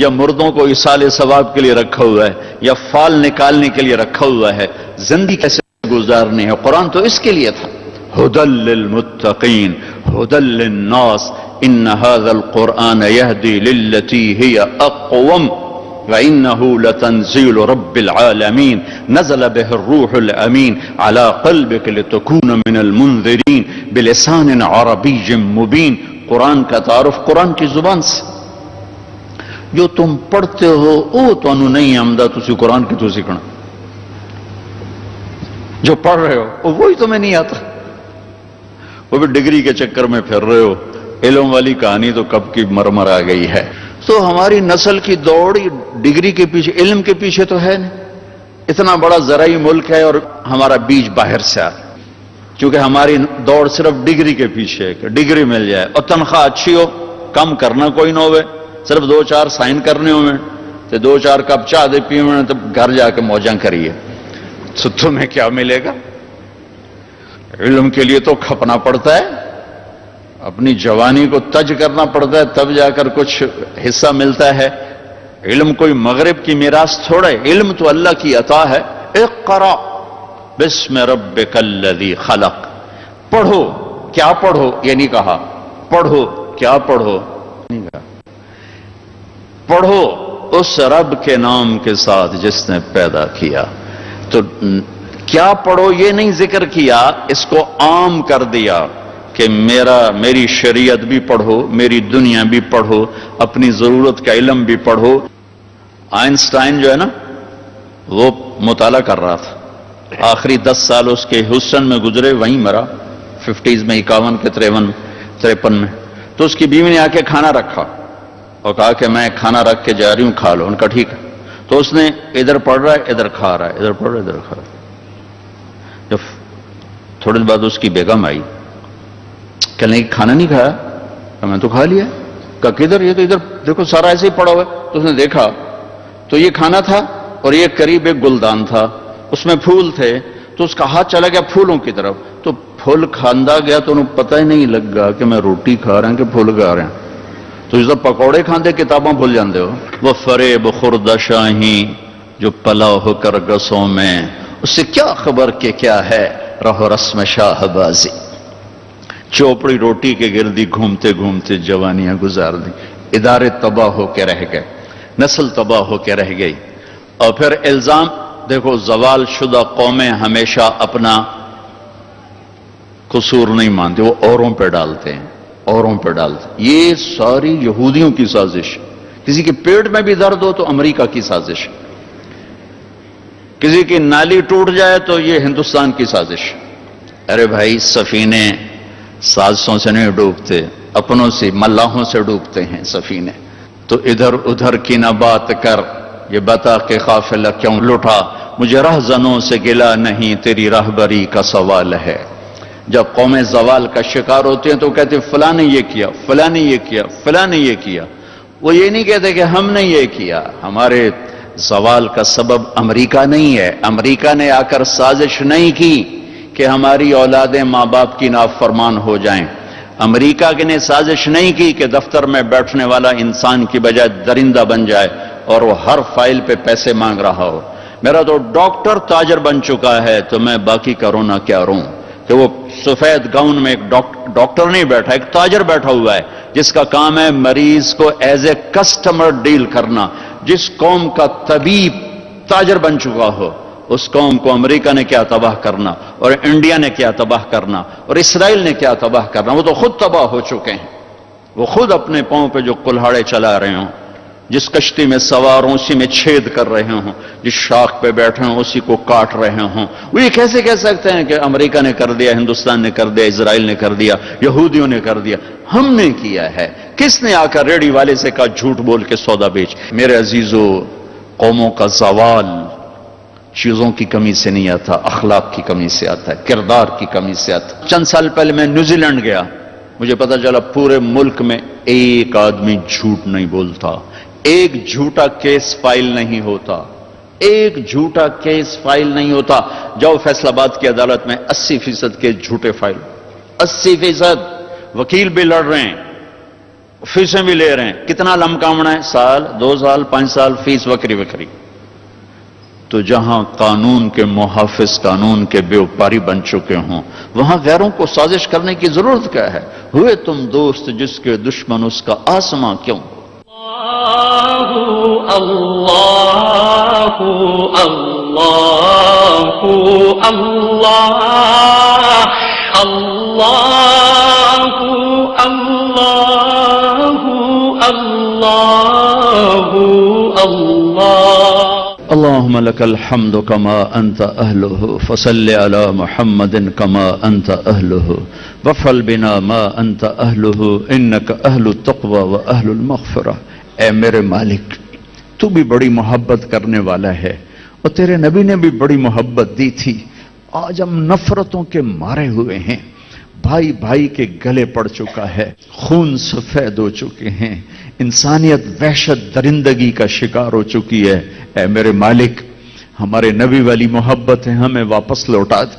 یا مردوں کو ایصال ثواب کے لیے رکھا ہوا ہے، یا فال نکالنے کے لیے رکھا ہوا ہے۔ زندگی کیسے گزارنی ہے، قرآن تو اس کے لیے تھا۔ ہدی للمتقین ہدی للناس ان هذا القرآن يهدي للتي هي اقوم وَإِنَّهُ لَتَنزِيلُ رَبِّ الْعَالَمِينَ نَزَلَ بِهِ الرُّوحُ الْأَمِينُ عَلَى قَلْبِكَ لِتَكُونَ مِنَ الْمُنذِرِينَ بِلِسَانٍ عَرَبِيٍّ مُبِينٍ۔ قرآن کا تعارف قرآن کی زبان سے۔ جو تم پڑھتے ہو وہ تو نہیں آمدہ تسی قرآن کی تو سیکھنا، جو پڑھ رہے ہو وہی تمہیں نہیں آتا، وہ بھی ڈگری کے چکر میں پھر رہے ہو۔ علم والی کہانی تو کب کی مرمر آ گئی ہے۔ تو ہماری نسل کی دوڑ ڈگری کے پیچھے، علم کے پیچھے تو ہے نہیں۔ اتنا بڑا زرعی ملک ہے اور ہمارا بیج باہر سے آ، کیونکہ ہماری دوڑ صرف ڈگری کے پیچھے ہے کہ ڈگری مل جائے اور تنخواہ اچھی ہو، کم کرنا کوئی نہ ہوئے، صرف 2-4 سائن کرنے ہوئے تو 2-4 کپ چاہ دے پیے ہوئے تو گھر جا کے موجاں کریے، تو تمہیں کیا ملے گا؟ علم کے لیے تو کھپنا پڑتا ہے، اپنی جوانی کو تج کرنا پڑتا ہے، تب جا کر کچھ حصہ ملتا ہے۔ علم کوئی مغرب کی میراث تھوڑا ہے، علم تو اللہ کی عطا ہے۔ اقرا بسم ربک الذی خلق، پڑھو، کیا پڑھو یہ نہیں کہا، پڑھو کیا پڑھو نہیں کہا، پڑھو اس رب کے نام کے ساتھ جس نے پیدا کیا۔ تو کیا پڑھو یہ نہیں ذکر کیا، اس کو عام کر دیا کہ میری شریعت بھی پڑھو، میری دنیا بھی پڑھو، اپنی ضرورت کا علم بھی پڑھو۔ آئنسٹائن جو ہے نا وہ مطالعہ کر رہا تھا، آخری 10 سال اس کے ہیوسٹن میں گزرے، وہیں مرا 50s میں، 51 کے 53 میں۔ تو اس کی بیوی نے آ کے کھانا رکھا اور کہا کہ میں کھانا رکھ کے جا رہی ہوں، کھا لو۔ ان کا ٹھیک ہے۔ تو اس نے ادھر پڑھ رہا ہے ادھر کھا رہا ہے، ادھر پڑھ رہا ہے ادھر کھا رہا ہے۔ جب تھوڑی دیر بعد اس کی بیگم آئی، کہنے کہ کھانا نہیں کھایا؟ کہ میں تو کھا لیا۔ کہا کدھر؟ یہ تو ادھر دیکھو سارا ایسے ہی پڑا ہوا ہے۔ تو اس نے دیکھا تو یہ کھانا تھا اور یہ قریب ایک گلدان تھا، اس میں پھول تھے، تو اس کا ہاتھ چلا گیا پھولوں کی طرف، تو پھول کھاندا گیا تو انہوں پتہ ہی نہیں لگا کہ میں روٹی کھا رہا ہوں کہ پھول کھا رہے ہیں۔ تو جب پکوڑے کھاندے کتاباں بھول جاندے ہو۔ وہ فریب خردہ شاہی جو پلا ہو کر گسوں میں، اس سے کیا خبر کہ کیا ہے رہو رسم شاہ بازی۔ چوپڑی روٹی کے گردی گھومتے گھومتے جوانیاں گزار دیں، ادارے تباہ ہو کے رہ گئے، نسل تباہ ہو کے رہ گئی۔ اور پھر الزام دیکھو، زوال شدہ قومیں ہمیشہ اپنا قصور نہیں مانتے، وہ اوروں پہ ڈالتے ہیں، اوروں پہ ڈالتے ہیں۔ یہ ساری یہودیوں کی سازش۔ کسی کے پیٹ میں بھی درد ہو تو امریکہ کی سازش، کسی کی نالی ٹوٹ جائے تو یہ ہندوستان کی سازش۔ ارے بھائی سفینے سازشوں سے نہیں ڈوبتے، اپنوں سے، ملاحوں سے ڈوبتے ہیں سفینے۔ تو ادھر ادھر کی نہ بات کر، یہ بتا کہ قافلہ کیوں لٹا، مجھے رہزنوں سے گلا نہیں، تیری راہبری کا سوال ہے۔ جب قومیں زوال کا شکار ہوتی ہیں تو کہتے ہیں فلاں نے یہ کیا، فلاں نے یہ کیا، فلاں نے یہ کیا۔ وہ یہ نہیں کہتے کہ ہم نے یہ کیا۔ ہمارے زوال کا سبب امریکہ نہیں ہے، امریکہ نے آ کر سازش نہیں کی کہ ہماری اولادیں ماں باپ کی نافرمان ہو جائیں، امریکہ نے سازش نہیں کی کہ دفتر میں بیٹھنے والا انسان کی بجائے درندہ بن جائے اور وہ ہر فائل پہ پیسے مانگ رہا ہو۔ میرا تو ڈاکٹر تاجر بن چکا ہے تو میں باقی کا رونا کیا روں، کہ وہ سفید گاؤن میں ایک ڈاکٹر نہیں بیٹھا، ایک تاجر بیٹھا ہوا ہے جس کا کام ہے مریض کو ایز اے کسٹمر ڈیل کرنا۔ جس قوم کا طبیب تاجر بن چکا ہو، اس قوم کو امریکہ نے کیا تباہ کرنا، اور انڈیا نے کیا تباہ کرنا، اور اسرائیل نے کیا تباہ کرنا۔ وہ تو خود تباہ ہو چکے ہیں، وہ خود اپنے پاؤں پہ جو کلہاڑے چلا رہے ہوں، جس کشتی میں سوار ہوں اسی میں چھید کر رہے ہوں، جس شاخ پہ بیٹھے ہوں اسی کو کاٹ رہے ہوں۔ وہ یہ کیسے کہہ سکتے ہیں کہ امریکہ نے کر دیا، ہندوستان نے کر دیا، اسرائیل نے کر دیا، یہودیوں نے کر دیا؟ ہم نے کیا ہے۔ کس نے آ کر ریڑھی والے سے کہا جھوٹ بول کے سودا بیچ؟ میرے عزیزو، قوموں کا زوال چیزوں کی کمی سے نہیں آتا، اخلاق کی کمی سے آتا ہے، کردار کی کمی سے آتا ہے۔ چند سال پہلے میں نیوزی لینڈ گیا، مجھے پتا چلا پورے ملک میں ایک آدمی جھوٹ نہیں بولتا، ایک جھوٹا کیس فائل نہیں ہوتا، ایک جھوٹا کیس فائل نہیں ہوتا۔ جاؤ فیصل آباد کی عدالت میں 80% کے جھوٹے فائل، 80%۔ وکیل بھی لڑ رہے ہیں، فیسیں بھی لے رہے ہیں، کتنا لمکامنا ہے، سال 2 سال 5 سال فیس وکری وکری۔ تو جہاں قانون کے محافظ قانون کے بیوپاری بن چکے ہوں، وہاں غیروں کو سازش کرنے کی ضرورت کیا ہے؟ ہوئے تم دوست جس کے دشمن اس کا آسماں کیوں؟ اللہ اللہ اللہ اللہ اللہ اللہ اللهم لك الحمد كما أنت أهله فصل على محمد كما أنت أهله وافعل بنا ما أنت أهله إنك أهل التقوى وأهل المغفرة۔ اے میرے مالک، تو بھی بڑی محبت کرنے والا ہے اور تیرے نبی نے بھی بڑی محبت دی تھی۔ آج ہم نفرتوں کے مارے ہوئے ہیں، بھائی بھائی کے گلے پڑ چکا ہے، خون سفید ہو چکے ہیں، انسانیت وحشت درندگی کا شکار ہو چکی ہے۔ اے میرے مالک، ہمارے نبی والی محبتیں ہمیں واپس لوٹا دے،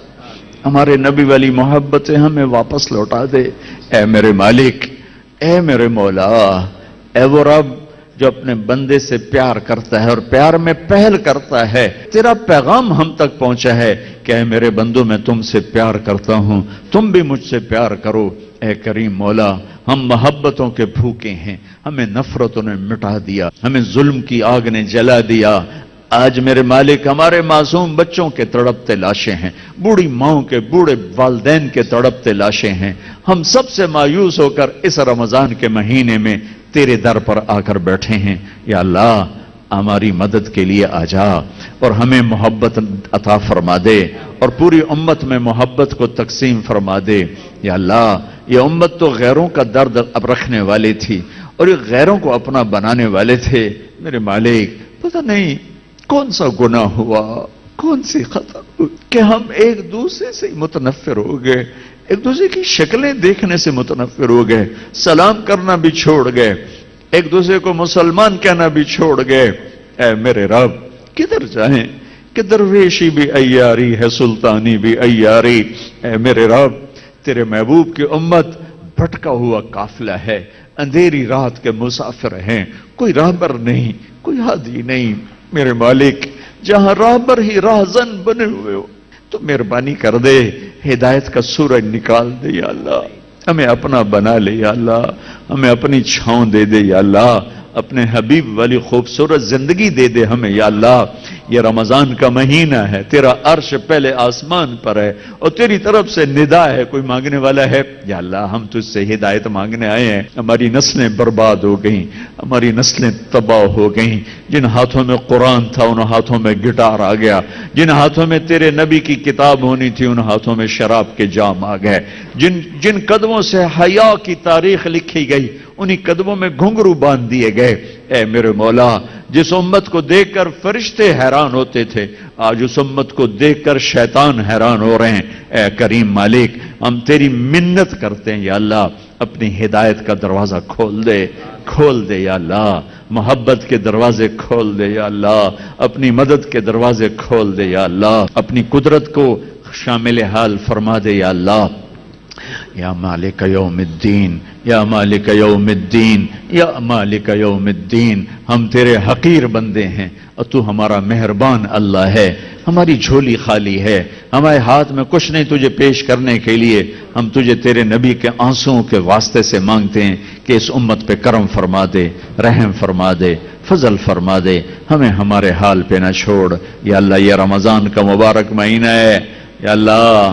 ہمارے نبی والی محبتیں ہمیں واپس لوٹا دے۔ اے میرے مالک، اے میرے مولا، اے وہ رب جو اپنے بندے سے پیار کرتا ہے اور پیار میں پہل کرتا ہے۔ تیرا پیغام ہم تک پہنچا ہے کہ اے میرے بندوں، میں تم سے پیار کرتا ہوں، تم بھی مجھ سے پیار کرو۔ اے کریم مولا، ہم محبتوں کے بھوکے ہیں، ہمیں نفرتوں نے مٹا دیا، ہمیں ظلم کی آگ نے جلا دیا۔ آج میرے مالک ہمارے معصوم بچوں کے تڑپتے لاشیں ہیں، بوڑھی ماؤں کے، بوڑھے والدین کے تڑپتے لاشیں ہیں۔ ہم سب سے مایوس ہو کر اس رمضان کے مہینے میں تیرے در پر آ کر بیٹھے ہیں۔ یا اللہ، ہماری مدد کے لیے آ جا اور ہمیں محبت عطا فرما دے اور پوری امت میں محبت کو تقسیم فرما دے۔ یا اللہ، یہ امت تو غیروں کا درد اب رکھنے والی تھی اور یہ غیروں کو اپنا بنانے والے تھے۔ میرے مالک، پتہ نہیں کون سا گناہ ہوا، کون سی خطا ہوئی کہ ہم ایک دوسرے سے متنفر ہو گئے، ایک دوسرے کی شکلیں دیکھنے سے متنفر ہو گئے، سلام کرنا بھی چھوڑ گئے، ایک دوسرے کو مسلمان کہنا بھی چھوڑ گئے۔ اے میرے رب، کدھر جائیں کہ درویشی بھی عیاری ہے، سلطانی بھی عیاری۔ اے میرے رب، تیرے محبوب کی امت بھٹکا ہوا قافلہ ہے، اندھیری رات کے مسافر ہیں، کوئی راہبر نہیں، کوئی ہادی نہیں۔ میرے مالک، جہاں راہبر ہی راہزن بنے ہوئے ہو تو مہربانی کر دے، ہدایت کا سورج نکال دے یا اللہ، ہمیں اپنا بنا لے یا اللہ، ہمیں اپنی چھاؤں دے دے یا اللہ، اپنے حبیب والی خوبصورت زندگی دے دے ہمیں یا اللہ۔ یہ رمضان کا مہینہ ہے، تیرا عرش پہلے آسمان پر ہے اور تیری طرف سے ندا ہے، کوئی مانگنے والا ہے یا اللہ؟ ہم تجھ سے ہدایت مانگنے آئے ہیں۔ ہماری نسلیں برباد ہو گئیں، ہماری نسلیں تباہ ہو گئیں۔ جن ہاتھوں میں قرآن تھا ان ہاتھوں میں گٹار آ گیا، جن ہاتھوں میں تیرے نبی کی کتاب ہونی تھی ان ہاتھوں میں شراب کے جام آ گئے، جن قدموں سے حیا کی تاریخ لکھی گئی انہی قدموں میں گھنگرو باندھ دیے گئے۔ اے میرے مولا، جس امت کو دیکھ کر فرشتے حیران ہوتے تھے آج اس امت کو دیکھ کر شیطان حیران ہو رہے ہیں۔ اے کریم مالک، ہم تیری منت کرتے ہیں یا اللہ، اپنی ہدایت کا دروازہ کھول دے، کھول دے یا اللہ، محبت کے دروازے کھول دے یا اللہ، اپنی مدد کے دروازے کھول دے یا اللہ، اپنی قدرت کو شامل حال فرما دے یا اللہ۔ یا مالک یوم الدین، یا مالک یوم الدین، یا مالک یوم الدین، ہم تیرے حقیر بندے ہیں اور تو ہمارا مہربان اللہ ہے۔ ہماری جھولی خالی ہے، ہمارے ہاتھ میں کچھ نہیں تجھے پیش کرنے کے لیے۔ ہم تجھے تیرے نبی کے آنسوؤں کے واسطے سے مانگتے ہیں کہ اس امت پہ کرم فرما دے، رحم فرما دے، فضل فرما دے، ہمیں ہمارے حال پہ نہ چھوڑ یا اللہ۔ یہ رمضان کا مبارک مہینہ ہے یا اللہ،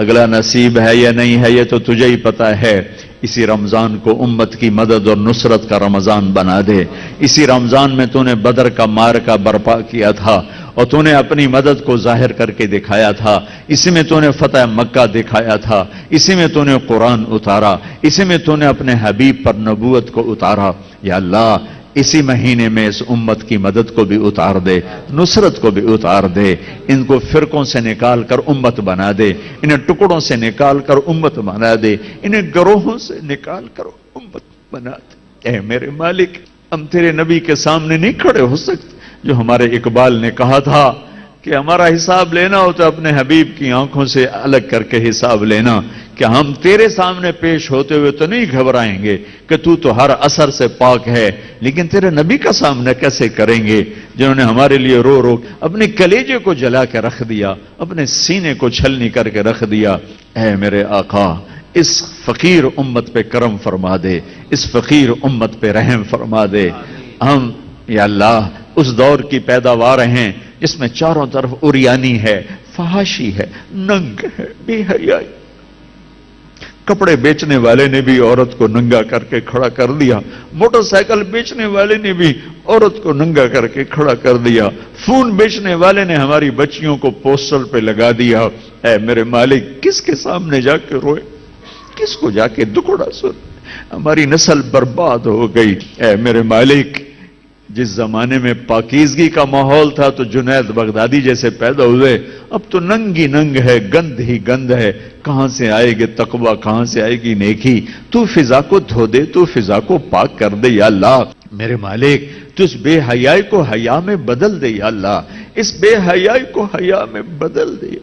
اگلا نصیب ہے یا نہیں ہے یہ تو تجھے ہی پتا ہے۔ اسی رمضان کو امت کی مدد اور نصرت کا رمضان بنا دے۔ اسی رمضان میں تو نے بدر کا معرکہ برپا کیا تھا اور تو نے اپنی مدد کو ظاہر کر کے دکھایا تھا، اسی میں تو نے فتح مکہ دکھایا تھا، اسی میں تو نے قرآن اتارا، اسی میں تو نے اپنے حبیب پر نبوت کو اتارا یا اللہ۔ اسی مہینے میں اس امت کی مدد کو بھی اتار دے، نصرت کو بھی اتار دے، ان کو فرقوں سے نکال کر امت بنا دے، انہیں ٹکڑوں سے نکال کر امت بنا دے، انہیں گروہوں سے نکال کر امت بنا دے۔ اے میرے مالک، ہم تیرے نبی کے سامنے نہیں کھڑے ہو سکتے، جو ہمارے اقبال نے کہا تھا کہ ہمارا حساب لینا ہو تو اپنے حبیب کی آنکھوں سے الگ کر کے حساب لینا، کہ ہم تیرے سامنے پیش ہوتے ہوئے تو نہیں گھبرائیں گے کہ تو ہر اثر سے پاک ہے، لیکن تیرے نبی کا سامنا کیسے کریں گے جنہوں نے ہمارے لیے رو رو اپنے کلیجے کو جلا کے رکھ دیا، اپنے سینے کو چھلنی کر کے رکھ دیا۔ اے میرے آقا، اس فقیر امت پہ کرم فرما دے، اس فقیر امت پہ رحم فرما دے۔ ہم یا اللہ اس دور کی پیداوار ہیں جس میں چاروں طرف عریانی ہے، فحاشی ہے، ننگ ہے، بے حیائی. کپڑے بیچنے والے نے بھی عورت کو ننگا کر کے کھڑا کر دیا، موٹر سائیکل بیچنے والے نے بھی عورت کو ننگا کر کے کھڑا کر دیا، فون بیچنے والے نے ہماری بچیوں کو پوسٹر پہ لگا دیا. اے میرے مالک، کس کے سامنے جا کے روئے، کس کو جا کے دکھڑا سن؟ ہماری نسل برباد ہو گئی. اے میرے مالک، جس زمانے میں پاکیزگی کا ماحول تھا تو جنید بغدادی جیسے پیدا ہوئے، اب تو ننگ ہی ننگ ہے، گند ہی گند ہے. کہاں سے آئے گی تقویٰ، کہاں سے آئے گی نیکی؟ تو فضا کو دھو دے، تو فضا کو پاک کر دے یا اللہ. میرے مالک، تو اس بے حیائی کو حیا میں بدل دے یا اللہ، اس بے حیائی کو حیا میں بدل دے.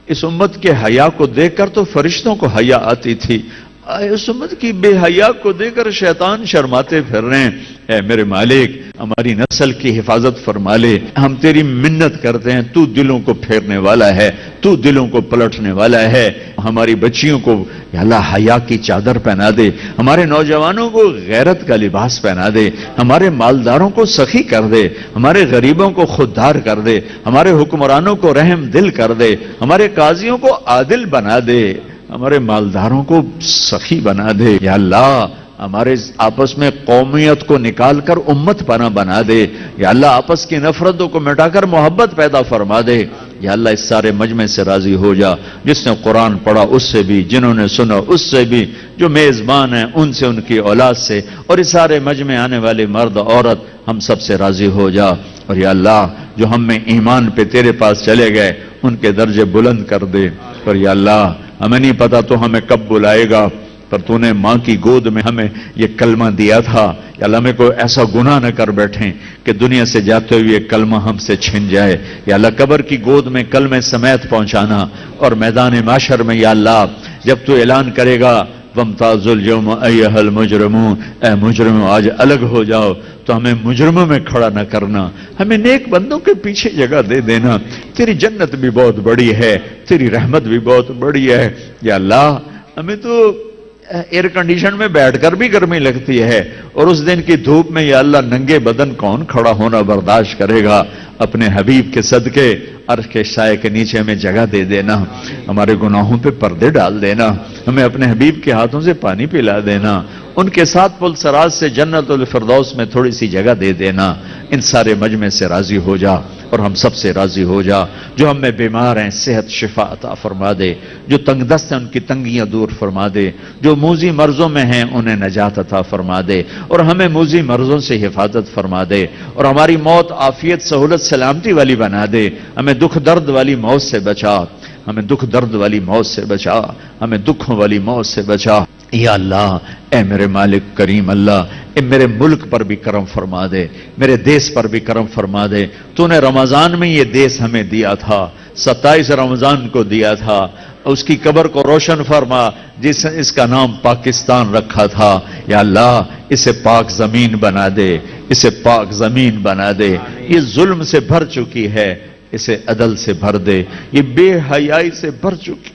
اس امت کے حیا کو دیکھ کر تو فرشتوں کو حیا آتی تھی، اس امت کی بے حیا کو دیکھ کر شیطان شرماتے پھر رہے ہیں. اے میرے مالک، ہماری نسل کی حفاظت فرما لے. ہم تیری منت کرتے ہیں، تو دلوں کو پھیرنے والا ہے، تو دلوں کو پلٹنے والا ہے. ہماری بچیوں کو یا اللہ حیا کی چادر پہنا دے، ہمارے نوجوانوں کو غیرت کا لباس پہنا دے، ہمارے مالداروں کو سخی کر دے، ہمارے غریبوں کو خوددار کر دے، ہمارے حکمرانوں کو رحم دل کر دے، ہمارے قاضیوں کو عادل بنا دے، ہمارے مالداروں کو سخی بنا دے. یا اللہ، ہمارے آپس میں قومیت کو نکال کر امت پنا بنا دے. یا اللہ، آپس کی نفرتوں کو مٹا کر محبت پیدا فرما دے. یا اللہ، اس سارے مجمع سے راضی ہو جا. جس نے قرآن پڑھا اس سے بھی، جنہوں نے سنا اس سے بھی، جو میزبان ہیں ان سے، ان کی اولاد سے، اور اس سارے مجمع آنے والے مرد عورت، ہم سب سے راضی ہو جا. اور یا اللہ، جو ہم میں ایمان پہ تیرے پاس چلے گئے ان کے درجے بلند کر دے. اور یا اللہ، ہمیں نہیں پتا تو ہمیں کب بلائے گا، پر تو نے ماں کی گود میں ہمیں یہ کلمہ دیا تھا. یا اللہ، ہمیں کوئی ایسا گناہ نہ کر بیٹھیں کہ دنیا سے جاتے ہوئے یہ کلمہ ہم سے چھن جائے. یا اللہ، قبر کی گود میں کلمہ سمیت پہنچانا، اور میدان معاشر میں یا اللہ جب تو اعلان کرے گا وَامْتَازُوا الْيَوْمَ أَيُّهَا الْمُجْرِمُونَ، اے مجرموں آج الگ ہو جاؤ، تو ہمیں مجرموں میں کھڑا نہ کرنا، ہمیں نیک بندوں کے پیچھے جگہ دے دینا. تیری جنت بھی بہت بڑی ہے، تیری رحمت بھی بہت بڑی ہے. یا اللہ، ہمیں تو ایئر کنڈیشن میں بیٹھ کر بھی گرمی لگتی ہے، اور اس دن کی دھوپ میں یا اللہ ننگے بدن کون کھڑا ہونا برداشت کرے گا؟ اپنے حبیب کے صدقے عرش کے سائے کے نیچے ہمیں جگہ دے دینا، ہمارے گناہوں پہ پردے ڈال دینا، ہمیں اپنے حبیب کے ہاتھوں سے پانی پلا دینا، ان کے ساتھ پل سراج سے جنت الفردوس میں تھوڑی سی جگہ دے دینا. ان سارے مجمع سے راضی ہو جا، اور ہم سب سے راضی ہو جا. جو ہم میں بیمار ہیں صحت شفا عطا فرما دے، جو تنگ دست ہیں ان کی تنگیاں دور فرما دے، جو موذی مرضوں میں ہیں انہیں نجات عطا فرما دے، اور ہمیں موذی مرضوں سے حفاظت فرما دے، اور ہماری موت عافیت سہولت سلامتی والی بنا دے. ہمیں دکھ درد والی موت سے بچا، ہمیں دکھ درد والی موت سے بچا، ہمیں دکھوں والی موت سے بچا. یا اللہ، اے میرے مالک کریم اللہ، اے میرے ملک پر بھی کرم فرما دے، میرے دیس پر بھی کرم فرما دے. تو نے رمضان میں یہ دیس ہمیں دیا تھا، 27 رمضان کو دیا تھا. اس کی قبر کو روشن فرما جس اس کا نام پاکستان رکھا تھا. یا اللہ، اسے پاک زمین بنا دے، اسے پاک زمین بنا دے. یہ ظلم سے بھر چکی ہے، اسے عدل سے بھر دے. یہ بے حیائی سے بھر چکی،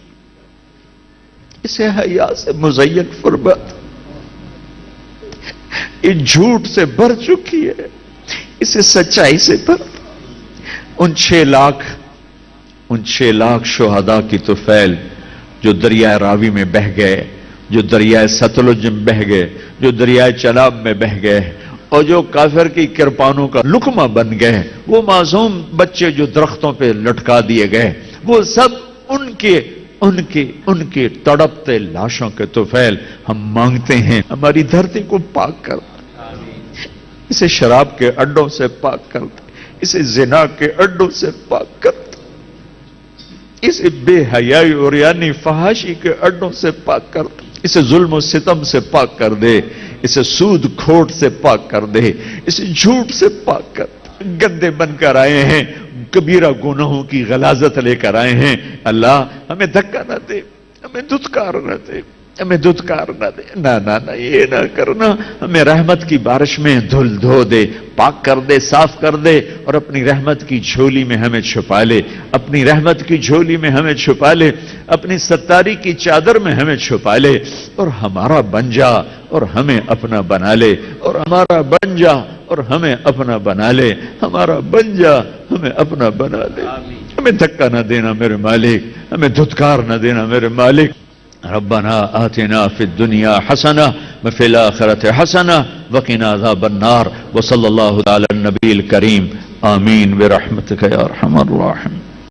اسے حیا سے مزین فرما دے. یہ جھوٹ سے بھر چکی ہے، اسے سچائی سے بھر دے. ان 6 لاکھ شہداء کی طفیل جو دریائے راوی میں بہہ گئے، جو دریائے ستلج میں بہہ گئے، جو دریائے چناب میں بہہ گئے، اور جو کافر کی کرپانوں کا لقمہ بن گئے، وہ معصوم بچے جو درختوں پہ لٹکا دیے گئے، وہ سب ان کے تڑپتے لاشوں کے طفیل ہم مانگتے ہیں ہماری دھرتی کو پاک کر دے، اسے شراب کے اڈوں سے پاک کر دے، اسے زنا کے اڈوں سے پاک کر دے، اسے بے حیائی اور یعنی فحاشی کے اڈوں سے پاک کر دے، اسے ظلم و ستم سے پاک کر دے، اسے سود کھوٹ سے پاک کر دے، اسے جھوٹ سے پاک کر دے. گندے بن کر آئے ہیں، کبیرہ گناہوں کی غلاظت لے کر آئے ہیں. اللہ، ہمیں دھکا نہ دے، ہمیں دھتکار نہ دے، ہمیں دھتکار نہ دے. نہ یہ نہ کرنا. ہمیں رحمت کی بارش میں دھل دھو دے، پاک کر دے، صاف کر دے، اور اپنی رحمت کی جھولی میں ہمیں چھپا لے، اپنی رحمت کی جھولی میں ہمیں چھپا لے. اپنی ستاری کی چادر میں ہمیں چھپا لے اور ہمارا بن جا اور ہمیں اپنا بنا لے، اور ہمارا بن جا اور ہمیں اپنا بنا لے، ہمارا بن جا ہمیں اپنا بنا لے۔ ہمیں دھکا نہ دینا میرے مالک، ہمیں دھتکار نہ دینا میرے مالک۔ ربنا آتنا فی الدنیا حسنہ وفی الآخرۃ حسنہ وقنا عذاب النار، وصلی اللہ علی النبی الکریم، آمین برحمتک یا ارحم الراحمین۔